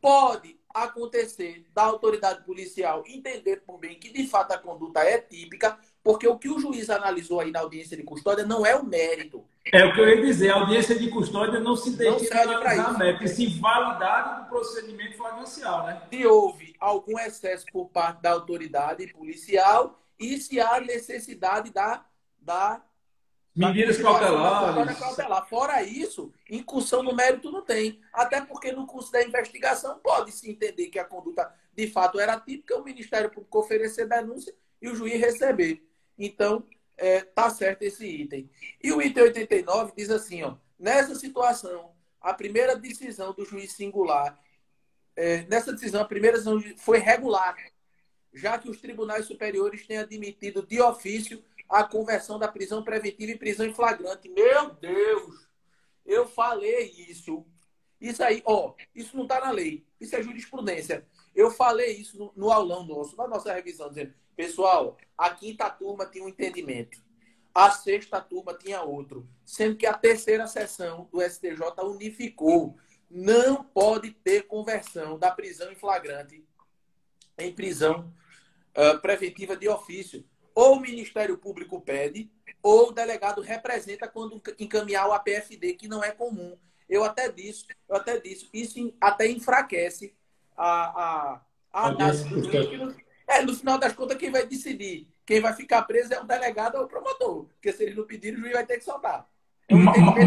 pode acontecer da autoridade policial entender por bem que de fato a conduta é típica, porque o que o juiz analisou aí na audiência de custódia não é o mérito. É o que eu ia dizer, a audiência de custódia não se destina a analisar mérito, e sim validade do procedimento flagrancial, né? Se houve algum excesso por parte da autoridade policial e se há necessidade da medidas cautelares. Fora isso, incursão no mérito não tem. Até porque no curso da investigação pode-se entender que a conduta de fato era típica, o Ministério Público oferecer denúncia e o juiz receber. Então, tá certo esse item. E o item 89 diz assim, ó, nessa situação, a primeira decisão do juiz singular, nessa decisão, a primeira decisão foi regular, já que os tribunais superiores têm admitido de ofício a conversão da prisão preventiva em prisão em flagrante. Meu Deus! Eu falei isso. Isso aí, ó, isso não está na lei. Isso é jurisprudência. Eu falei isso no aulão nosso, na nossa revisão, dizendo, pessoal, a 5ª turma tinha um entendimento. A 6ª turma tinha outro. Sendo que a 3ª sessão do STJ unificou. Não pode ter conversão da prisão em flagrante em prisão preventiva de ofício. Ou o Ministério Público pede, ou o delegado representa quando encaminhar o APFD, que não é comum. Eu até disse. Isso até enfraquece a análise do juiz. No final das contas, quem vai decidir, quem vai ficar preso é o delegado ou o promotor. Porque se eles não pedirem, o juiz vai ter que soltar.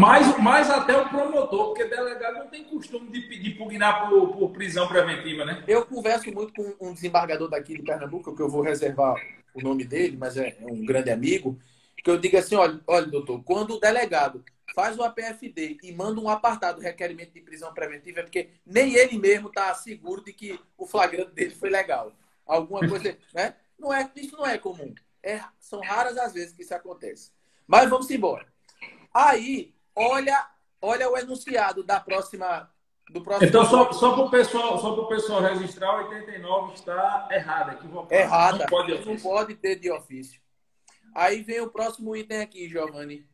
Mais até o promotor, porque delegado não tem costume de pugnar por prisão preventiva, né? Eu converso muito com um desembargador daqui de Pernambuco, que eu vou reservar o nome dele, mas é um grande amigo, Que eu diga assim, olha, doutor, quando o delegado faz o APFD e manda um apartado requerimento de prisão preventiva, é porque nem ele mesmo está seguro de que o flagrante dele foi legal. Alguma coisa, né? Isso não é comum. São raras as vezes que isso acontece. Mas vamos embora. Aí, olha o enunciado do próximo. Então, só para o pessoal registrar, 89 está errada, equivocada. Errada. Não pode ter de ofício. Aí vem o próximo item aqui, Giovanni.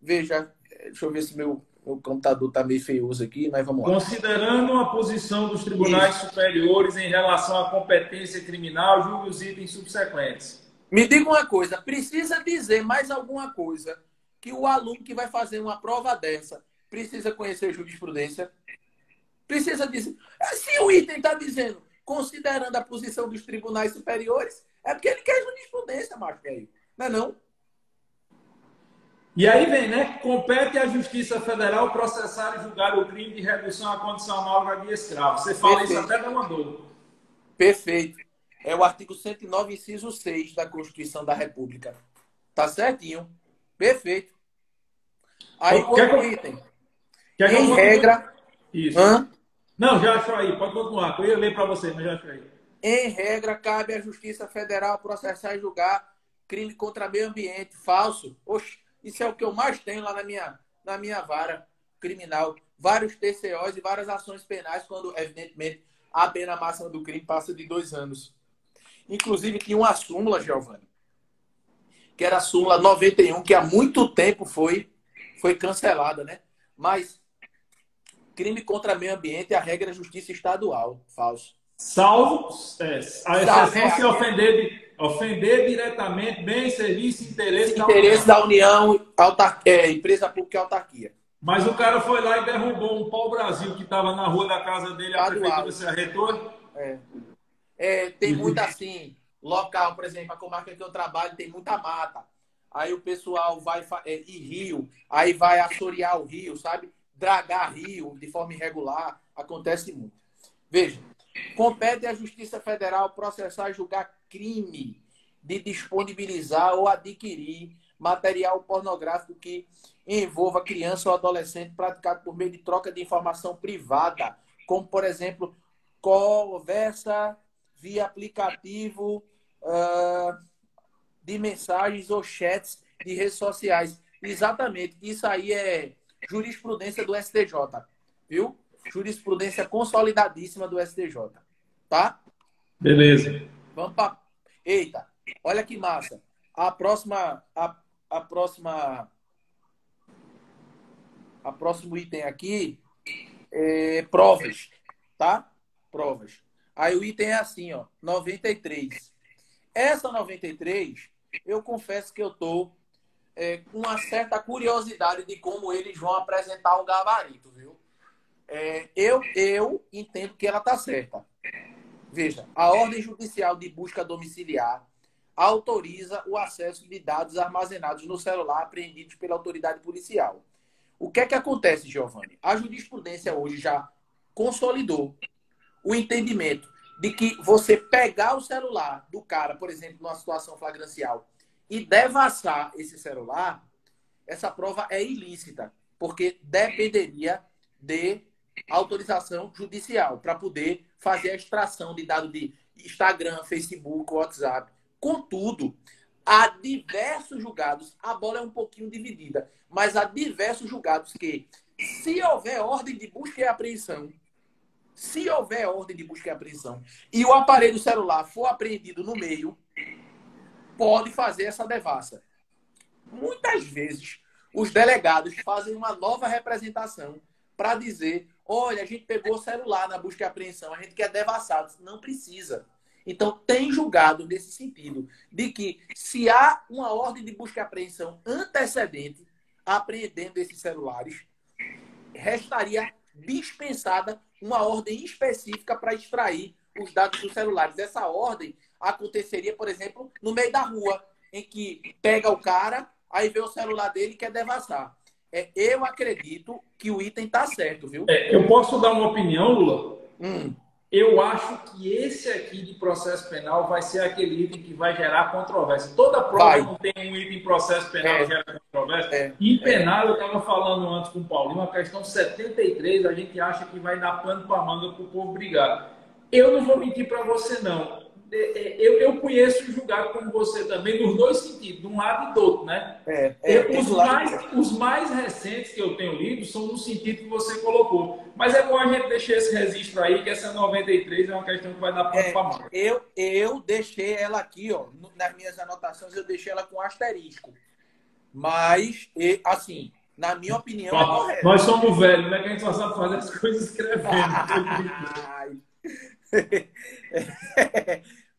Veja, deixa eu ver se meu computador está meio feioso aqui, mas vamos lá. Considerando a posição dos tribunais superiores em relação à competência criminal, julgue os itens subsequentes. Me diga uma coisa, precisa dizer mais alguma coisa que o aluno que vai fazer uma prova dessa precisa conhecer jurisprudência? Precisa dizer. Se o item está dizendo, considerando a posição dos tribunais superiores, é porque ele quer jurisprudência, macho, velho. Não é não? E aí vem, né? Compete à Justiça Federal processar e julgar o crime de redução à condição análoga de escravo. Você fala Perfeito. Isso até não mandou. Perfeito. É o artigo 109, inciso 6 da Constituição da República. Tá certinho. Perfeito. Aí, outro item. Em regra... Isso. Não, já achou aí. Pode continuar. Eu ia ler para você, mas já achou aí. Em regra, cabe à Justiça Federal processar e julgar crime contra meio ambiente. Falso. Oxe, isso é o que eu mais tenho lá na minha vara criminal. Vários TCOs e várias ações penais, quando, evidentemente, a pena máxima do crime passa de 2 anos. Inclusive, tinha uma súmula, Giovanni, que era a súmula 91, que há muito tempo foi cancelada, né? Mas crime contra meio ambiente, a regra é justiça estadual. Falso. Salvo a exceção se ofender diretamente bem, serviço e interesse da União, empresa pública e autarquia. Mas o cara foi lá e derrubou um pau-brasil que estava na rua da casa dele, a prefeitura se arretou. Tem muito assim, local, por exemplo, a comarca que eu trabalho tem muita mata. Aí o pessoal vai ir rio, aí vai assorear o rio, sabe? Dragar rio de forma irregular. Acontece muito. Veja, compete à Justiça Federal processar e julgar crime de disponibilizar ou adquirir material pornográfico que envolva criança ou adolescente praticado por meio de troca de informação privada, como, por exemplo, conversa via aplicativo de mensagens ou chats de redes sociais. Exatamente. Isso aí é jurisprudência do STJ, viu? Jurisprudência consolidadíssima do STJ. Tá? Beleza. Vamos para... Eita, olha que massa. A próximo item aqui é provas, tá? Provas. Aí o item é assim, ó, 93. Essa 93, eu confesso que eu tô com uma certa curiosidade de como eles vão apresentar o gabarito, viu? Eu entendo que ela tá certa. Veja, a ordem judicial de busca domiciliar autoriza o acesso de dados armazenados no celular apreendidos pela autoridade policial. O que é que acontece, Giovanni? A jurisprudência hoje já consolidou o entendimento de que você pegar o celular do cara, por exemplo, numa situação flagrancial, e devassar esse celular, essa prova é ilícita, porque dependeria de autorização judicial para poder fazer a extração de dados de Instagram, Facebook, WhatsApp. Contudo, há diversos julgados, a bola é um pouquinho dividida, mas há diversos julgados que, se houver ordem de busca e apreensão, e o aparelho celular for apreendido no meio, pode fazer essa devassa. Muitas vezes, os delegados fazem uma nova representação para dizer, olha, a gente pegou o celular na busca e apreensão, a gente quer devassar. Não precisa. Então, tem julgado nesse sentido, de que se há uma ordem de busca e apreensão antecedente, apreendendo esses celulares, restaria dispensada uma ordem específica para extrair os dados dos celulares. Essa ordem aconteceria, por exemplo, no meio da rua, em que pega o cara, aí vê o celular dele e quer devassar. Eu acredito que o item está certo, viu? Eu posso dar uma opinião, Lula? Eu acho que esse aqui de processo penal vai ser aquele item que vai gerar controvérsia. Toda prova Vai. não tem um item em processo penal que gera controvérsia. Em É. penal, eu estava falando antes com o Paulinho, a questão 73, a gente acha que vai dar pano para manga para o povo brigar. Eu não vou mentir para você, não. Eu conheço o julgado como você também, nos dois sentidos, de um lado e do outro, né? Os mais recentes que eu tenho lido são no sentido que você colocou. Mas é bom a gente deixar esse registro aí, que essa 93 é uma questão que vai dar pano para manga. Eu deixei ela aqui, ó, nas minhas anotações, eu deixei ela com asterisco. Mas, assim, na minha opinião, é correto. Nós somos velhos, né? Que a gente só sabe fazer as coisas escrevendo.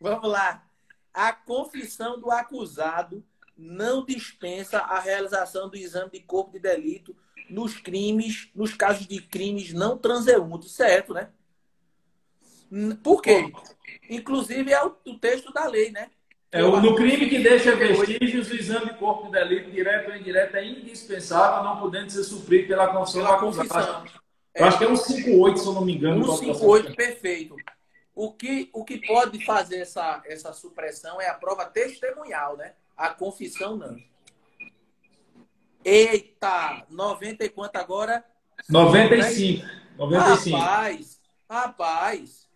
Vamos lá. A confissão do acusado não dispensa a realização do exame de corpo de delito nos casos de crimes não transeuntes, certo, né? Por quê? Inclusive é o texto da lei, né? No crime que deixa vestígios, o exame de corpo de delito, direto ou indireto, é indispensável, não podendo ser suprido pela confissão do acusado. Eu acho que é um 58, se eu não me engano. 158, perfeito. O que pode fazer essa supressão é a prova testemunhal, né? A confissão, não. Eita! 90 e quanto agora? 95. 95. Rapaz.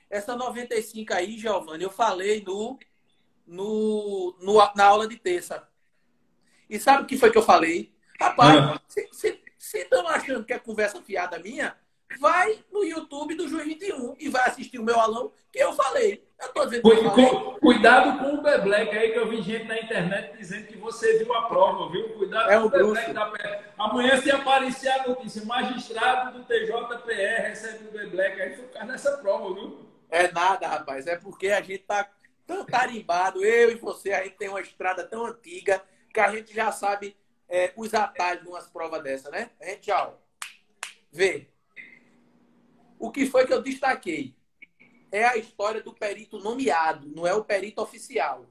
Essa 95 aí, Giovanni, eu falei na aula de terça. E sabe o que foi que eu falei? Rapaz, se estão achando que é conversa fiada minha, vai no YouTube do Juiz 21 e vai assistir o meu aulão que eu falei. Eu tô dizendo cuidado com o Bebleque aí, que eu vi gente na internet dizendo que você viu a prova, viu? Cuidado com o Bebleque da pé. Amanhã, se aparecer a notícia, magistrado do TJPE recebe o Bebleque, aí ficar nessa prova, viu? É nada, rapaz. É porque a gente tá tão tarimbado, eu e você, a gente tem uma estrada tão antiga que a gente já sabe os atalhos de umas provas dessa, né? A gente já vê. O que foi que eu destaquei? É a história do perito nomeado, não é o perito oficial.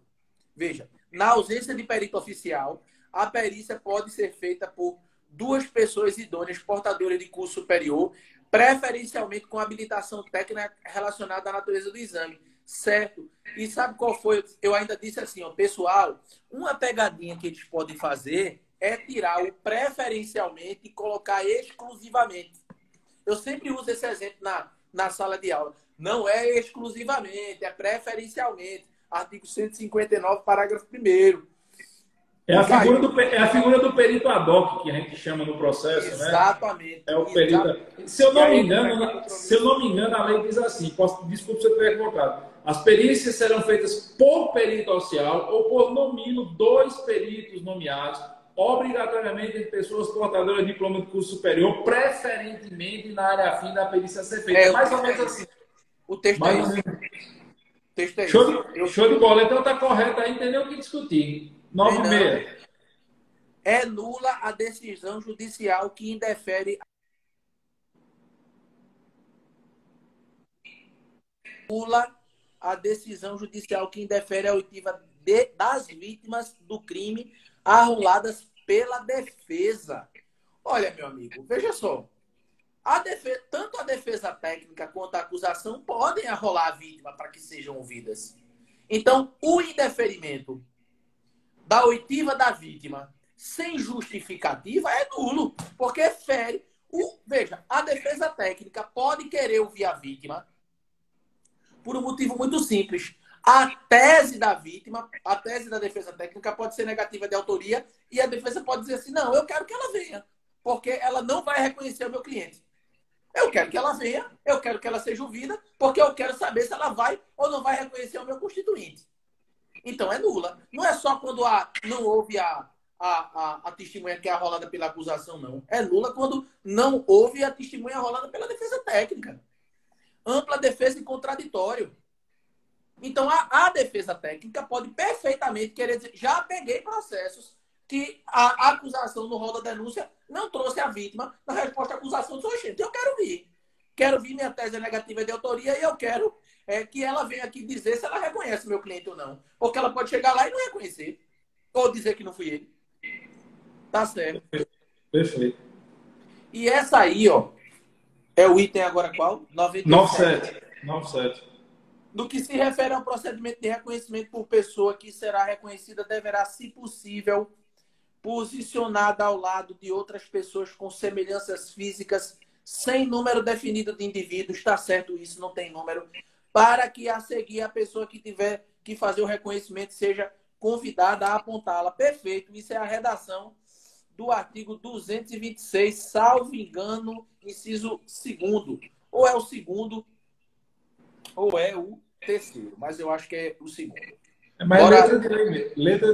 Veja, na ausência de perito oficial, a perícia pode ser feita por 2 pessoas idôneas portadoras de curso superior, preferencialmente com habilitação técnica relacionada à natureza do exame. Certo? E sabe qual foi? Eu ainda disse assim, ó, pessoal, uma pegadinha que eles podem fazer é tirar o preferencialmente e colocar exclusivamente. Eu sempre uso esse exemplo na sala de aula. Não é exclusivamente, é preferencialmente. Artigo 159, parágrafo 1º. É a figura do perito ad hoc, que a gente chama no processo, exatamente, né? É o perito. Se eu não me engano, a lei diz assim, desculpa se eu estiver equivocado. As perícias serão feitas por perito oficial ou por, no mínimo, 2 peritos nomeados, obrigatoriamente de pessoas portadoras de diploma de curso superior, preferentemente na área afim da perícia a ser feita. Mais ou menos assim. O texto é esse. Show de bola. Então tá correto aí, entendeu o que discutir. 9,6. É nula a decisão judicial que indefere a oitiva das vítimas do crime arroladas pela defesa. Olha, meu amigo, veja só. Tanto a defesa técnica quanto a acusação podem arrolar a vítima para que sejam ouvidas. Então, o indeferimento da oitiva da vítima sem justificativa é nulo, porque fere. Veja, a defesa técnica pode querer ouvir a vítima por um motivo muito simples. A tese da vítima, a tese da defesa técnica pode ser negativa de autoria e a defesa pode dizer assim, não, eu quero que ela venha, porque ela não vai reconhecer o meu cliente. Eu quero que ela venha, eu quero que ela seja ouvida, porque eu quero saber se ela vai ou não vai reconhecer o meu constituinte. Então é nula. Não é só quando não houve a testemunha que é arrolada pela acusação, não. É nula quando não houve a testemunha arrolada pela defesa técnica. Ampla defesa e contraditório. Então a defesa técnica pode perfeitamente querer dizer, já peguei processos que a acusação no rol da denúncia não trouxe a vítima na resposta à acusação do sujeito. Eu quero vir. Quero vir minha tese negativa de autoria e eu quero que ela venha aqui dizer se ela reconhece meu cliente ou não. Porque ela pode chegar lá e não reconhecer. Ou dizer que não fui ele. Tá certo. Perfeito. E essa aí, ó, é o item agora qual? 97. 97. No que se refere ao procedimento de reconhecimento por pessoa que será reconhecida, deverá, se possível, posicionada ao lado de outras pessoas com semelhanças físicas, sem número definido de indivíduos, está certo isso, não tem número, para que a seguir a pessoa que tiver que fazer o reconhecimento seja convidada a apontá-la. Perfeito, isso é a redação do artigo 226, salvo engano, inciso 2º. Ou é o 2º, ou é o 3º, mas eu acho que é o 2º. É mais Bora... letra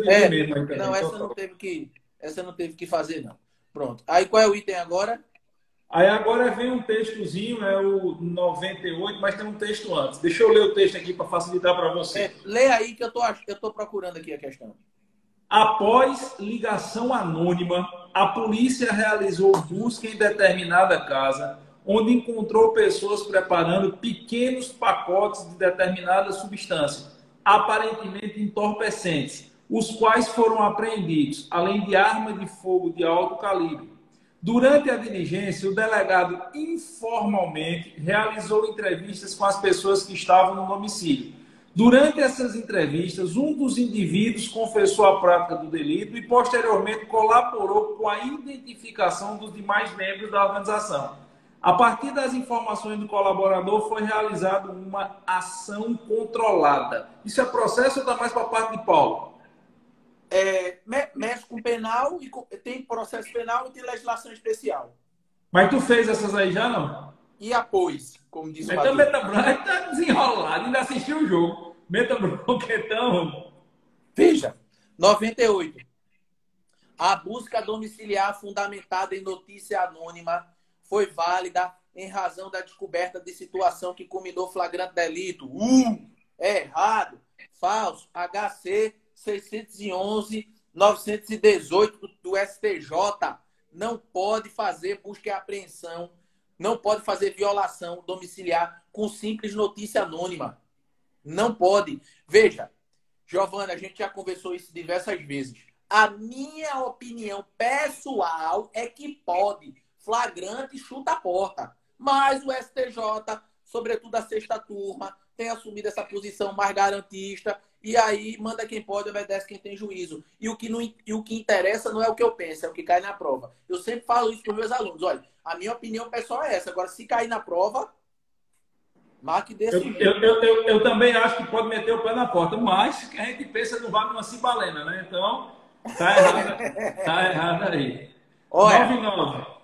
de lei mesmo. Não, essa não teve que fazer, não. Pronto. Aí qual é o item agora? Aí agora vem um textozinho, é o 98, mas tem um texto antes. Deixa eu ler o texto aqui para facilitar para você. Lê aí que eu tô procurando aqui a questão. Após ligação anônima, a polícia realizou busca em determinada casa, onde encontrou pessoas preparando pequenos pacotes de determinada substância, aparentemente entorpecentes, os quais foram apreendidos, além de arma de fogo de alto calibre. Durante a diligência, o delegado informalmente realizou entrevistas com as pessoas que estavam no domicílio. Durante essas entrevistas, um dos indivíduos confessou a prática do delito e, posteriormente, colaborou com a identificação dos demais membros da organização. A partir das informações do colaborador, foi realizada uma ação controlada. Isso é processo ou está mais para a parte de Paulo? Mexe com penal, tem processo penal e tem legislação especial. Mas tu fez essas aí já, não? E após, como disse o Então, Meta Branca está desenrolado, ainda assistiu o jogo. Meta Branca, então... Veja, 98. A busca domiciliar fundamentada em notícia anônima foi válida em razão da descoberta de situação que culminou flagrante delito. É errado. Falso. HC 611-918 do STJ. Não pode fazer busca e apreensão, não pode fazer violação domiciliar com simples notícia anônima. Não pode. Veja, Giovana, a gente já conversou isso diversas vezes. A minha opinião pessoal é que pode. Flagrante chuta a porta. Mas o STJ, sobretudo a sexta turma, tem assumido essa posição mais garantista. E aí, manda quem pode, obedece quem tem juízo. E o que interessa não é o que eu penso, é o que cai na prova. Eu sempre falo isso para os meus alunos. Olha, a minha opinião pessoal é essa. Agora, se cair na prova, marque desse jeito. Eu também acho que pode meter o pé na porta, mas a gente pensa no vale numa cibalena, né? Então, tá errado aí. Olha, 99.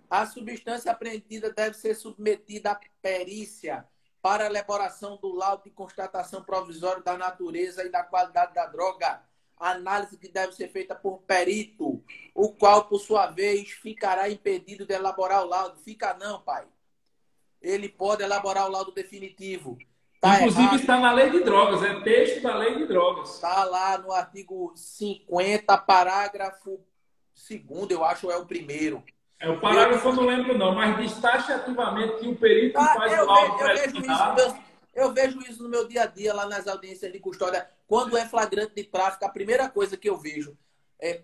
A substância apreendida deve ser submetida à perícia para elaboração do laudo de constatação provisória da natureza e da qualidade da droga. Análise que deve ser feita por perito, o qual, por sua vez, ficará impedido de elaborar o laudo. Fica não, pai. Ele pode elaborar o laudo definitivo. Inclusive errado. Está na lei de drogas, é texto da lei de drogas. Está lá no artigo 50, parágrafo 2º, eu acho, é o primeiro. É o parágrafo, eu não lembro não, mas diz taxativamente que o perito faz o laudo preliminar. Eu vejo isso no meu dia a dia, lá nas audiências de custódia. Quando é flagrante de tráfico, a primeira coisa que eu vejo,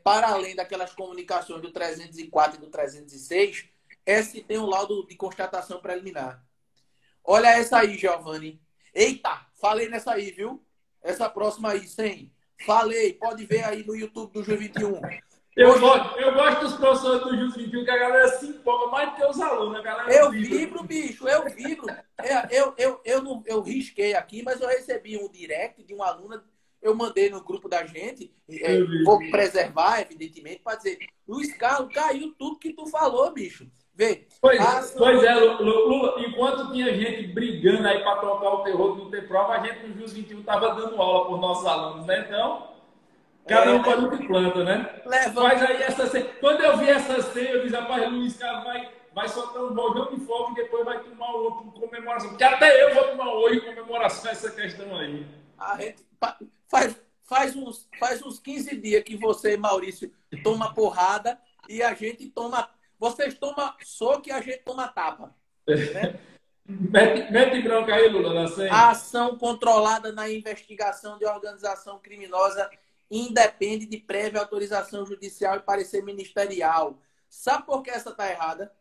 para além daquelas comunicações do 304 e do 306, é se tem um laudo de constatação preliminar. Olha essa aí, Giovanni. Eita, falei nessa aí, viu? Essa próxima aí, 100. Falei, pode ver aí no YouTube do Jus 21. Eu gosto dos professores do Jus 21, que a galera se empolga mais do que os alunos. A galera eu vibro, bicho, eu vibro. Eu risquei aqui, mas eu recebi um direct de uma aluna, eu mandei no grupo da gente, vou preservar, evidentemente, para dizer, Luiz Carlos, caiu tudo que tu falou, bicho. Vê. Pois é, Lula, enquanto tinha gente brigando aí para tocar o terror de não ter prova, a gente no Jus 21 estava dando aula para os nossos alunos, né? Então... Cada um faz o que planta, né? Mas aí essa cena. Quando eu vi essa cena, eu disse, rapaz, Luiz Carlos vai soltar um bojão de fogo e depois vai tomar um outro em comemoração. Porque até eu vou tomar um hoje em comemoração essa questão aí. A gente faz uns 15 dias que você, Maurício, toma porrada e a gente toma. Vocês tomam soco e a gente toma tapa. Né? Mete branca aí, Lula, na senha. A ação controlada na investigação de organização criminosa independe de prévia autorização judicial e parecer ministerial. Sabe por que essa está errada?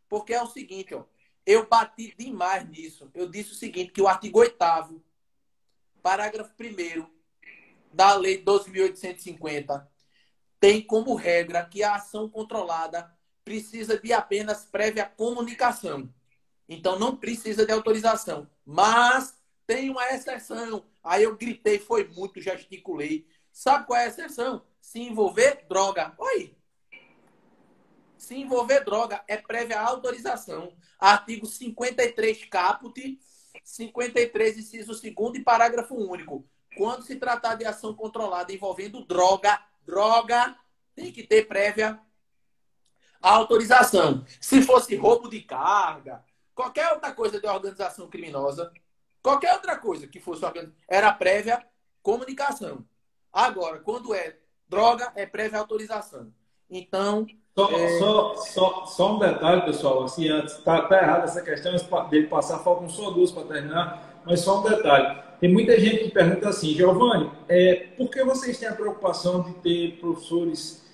Porque é o seguinte, ó. eu bati demais nisso. Eu disse o seguinte, que o artigo 8º, parágrafo 1º da Lei 12.850 tem como regra que a ação controlada precisa de apenas prévia comunicação. Então, não precisa de autorização. Mas tem uma exceção. Aí eu gritei, foi muito, gesticulei. Sabe qual é a exceção? Se envolver droga. Oi! Se envolver droga é prévia autorização. Artigo 53, caput, 53, inciso 2º e parágrafo único. Quando se tratar de ação controlada envolvendo droga, tem que ter prévia autorização. Se fosse roubo de carga, qualquer outra coisa de organização criminosa, qualquer outra coisa que fosse era prévia comunicação. Agora, quando é droga, é prévia autorização. Então... Só um detalhe, pessoal. Assim, antes, tá errado essa questão dele passar, faltam só 2 para terminar, mas só um detalhe. Tem muita gente que pergunta assim, Giovanni, por que vocês têm a preocupação de ter professores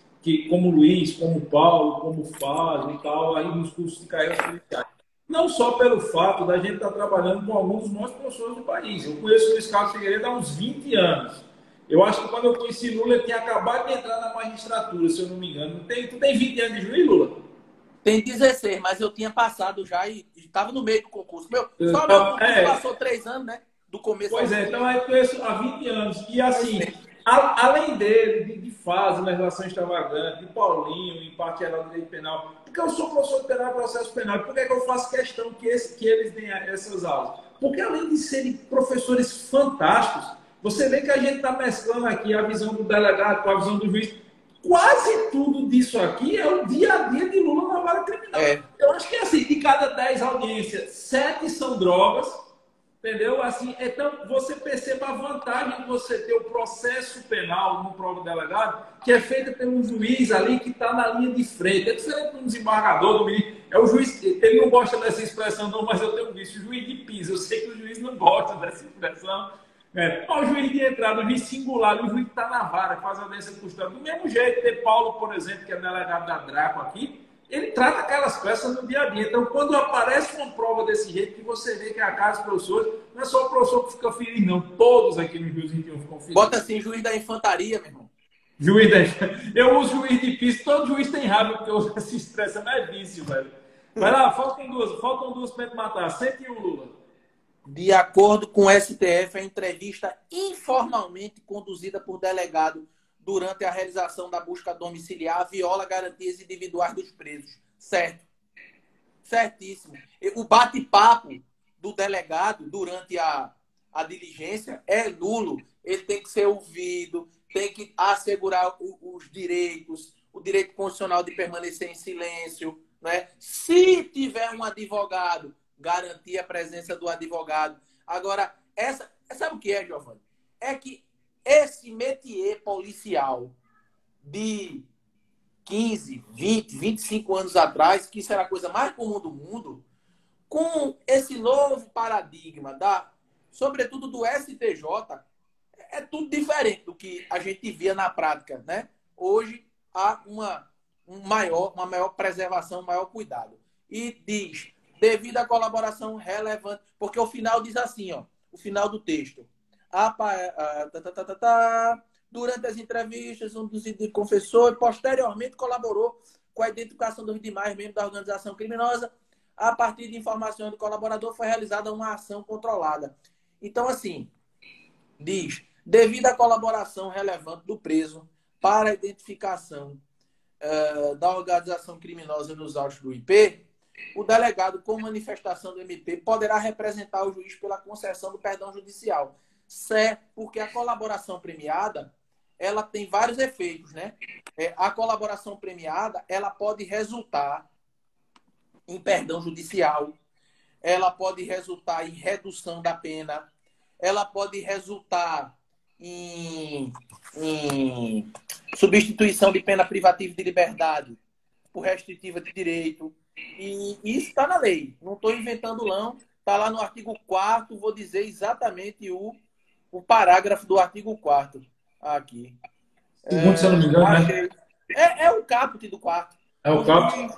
como Luiz, como Paulo, como Fábio e tal, aí nos cursos de carreiras policiais? Não só pelo fato da gente estar trabalhando com alguns dos nossos professores do país. Eu conheço o Luiz Carlos Figueiredo há uns 20 anos. Eu acho que quando eu conheci Lula, ele tinha acabado de entrar na magistratura, se eu não me engano. Tu tem 20 anos de juiz, Lula? Tem 16, mas eu tinha passado já e estava no meio do concurso. Só meu concurso passou 3 anos, né? Do começo. Pois é, então eu conheço há 20 anos. E assim, além dele, de fase, legislação extravagante, de Paulinho, em parte geral do direito penal, porque eu sou professor de penal e processo penal, por que é que eu faço questão que eles deem essas aulas? Porque além de serem professores fantásticos, você vê que a gente está mesclando aqui a visão do delegado com a visão do juiz. Quase tudo disso aqui é o dia a dia de Lula na vara criminal. Eu acho que assim, de cada 10 audiências, 7 são drogas, entendeu? Assim, então você perceba a vantagem de você ter o processo penal no próprio delegado, que é feita pelo juiz ali que está na linha de frente. É diferente do desembargador, do ministro. É o juiz, ele não gosta dessa expressão não, mas eu tenho visto o juiz de piso. Eu sei que o juiz não gosta dessa expressão. O juiz de entrada, o juiz singular, o juiz que está na vara, faz a audiência custódia. Do mesmo jeito, tem Paulo, por exemplo, que é delegado da Draco aqui, ele trata aquelas peças no dia a dia. Então, quando aparece uma prova desse jeito, que você vê que é a casa dos professores, não é só o professor que fica feliz, não. Todos aqui no Juiz 21 ficam felizes. Bota assim, juiz da infantaria, meu irmão. Eu uso juiz de piso, todo juiz tem raiva, porque eu uso essa expressão, não é vício, velho. Vai lá, faltam duas para te matar. 101, Lula. De acordo com o STF, a entrevista informalmente conduzida por delegado durante a realização da busca domiciliar viola garantias individuais dos presos. Certo. Certíssimo. O bate-papo do delegado durante a diligência é nulo. Ele tem que ser ouvido, tem que assegurar os direitos, o direito constitucional de permanecer em silêncio, né? Se tiver um advogado, garantir a presença do advogado. Agora, sabe o que é, Giovanni? É que esse métier policial de 15, 20, 25 anos atrás, que isso era a coisa mais comum do mundo, com esse novo paradigma, sobretudo do STJ, é tudo diferente do que a gente via na prática, né? Hoje há uma maior preservação, um maior cuidado. E diz, devido à colaboração relevante, porque o final diz assim, ó, o final do texto. Durante as entrevistas, um dos confessores posteriormente colaborou com a identificação dos demais membros da organização criminosa. A partir de informações do colaborador, foi realizada uma ação controlada. Então, assim, diz, devido à colaboração relevante do preso para a identificação da organização criminosa nos autos do IP, o delegado, com manifestação do MP, poderá representar o juiz pela concessão do perdão judicial. Certo, porque a colaboração premiada, ela tem vários efeitos, né? A colaboração premiada, ela pode resultar em perdão judicial, ela pode resultar em redução da pena, ela pode resultar em substituição de pena privativa de liberdade por restritiva de direito. E isso está na lei. Não estou inventando, não. Está lá no artigo 4º, vou dizer exatamente o parágrafo do artigo 4º. Aqui. Segundo, se eu não me engano, né? É o caput do 4º. É o caput?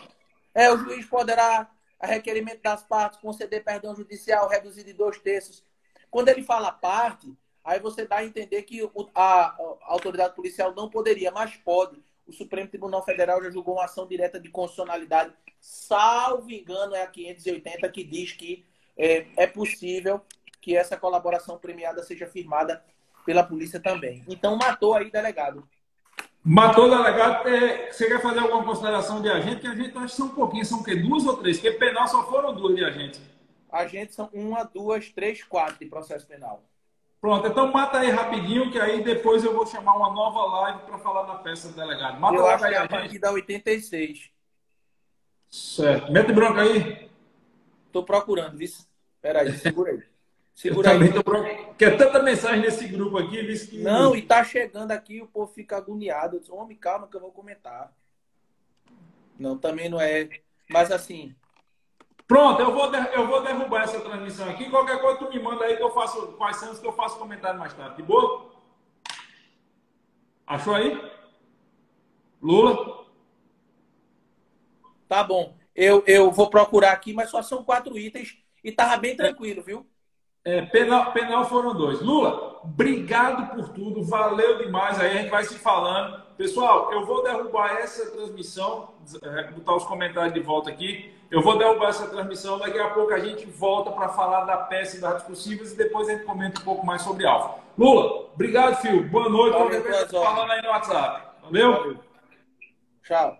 O juiz poderá a requerimento das partes, conceder perdão judicial, reduzir de 2/3. Quando ele fala parte, aí você dá a entender que a autoridade policial não poderia, mas pode. O Supremo Tribunal Federal já julgou uma ação direta de constitucionalidade, salvo engano, é a 580, que diz que é possível que essa colaboração premiada seja firmada pela polícia também. Então, matou aí, delegado. Matou o delegado. Você quer fazer alguma consideração de agente? Que a gente acho que são um pouquinho, são o quê? 2 ou 3? Porque penal só foram 2 de agente. Agentes são 1, 2, 3, 4 de processo penal. Pronto, então mata aí rapidinho, que aí depois eu vou chamar uma nova live para falar da peça do delegado. Mata Eu acho aí, que é a partir da 86. Certo. Mete bronca aí. Tô procurando, viu? Espera aí, segura aí. Segura aí. Porque é tanta mensagem nesse grupo aqui, viu? Que... Não, e tá chegando aqui, o povo fica agoniado. Eu disse, homem, calma que eu vou comentar. Não, também não é. Mas assim... Pronto, eu vou derrubar essa transmissão aqui. Qualquer coisa tu me manda aí que eu faço quais são os que eu faço comentário mais tarde. De boa? Achou aí? Lula? Tá bom. Eu vou procurar aqui, mas só são 4 itens e tava bem tranquilo, viu? Penal foram 2. Lula, obrigado por tudo. Valeu demais. Aí a gente vai se falando. Pessoal, eu vou derrubar essa transmissão. Botar os comentários de volta aqui. Eu vou derrubar essa transmissão. Daqui a pouco a gente volta para falar da peça e das discussivas e depois a gente comenta um pouco mais sobre Alfa. Lula, obrigado, filho. Boa noite. Qualquer coisa falando aí no WhatsApp. Valeu. Tchau.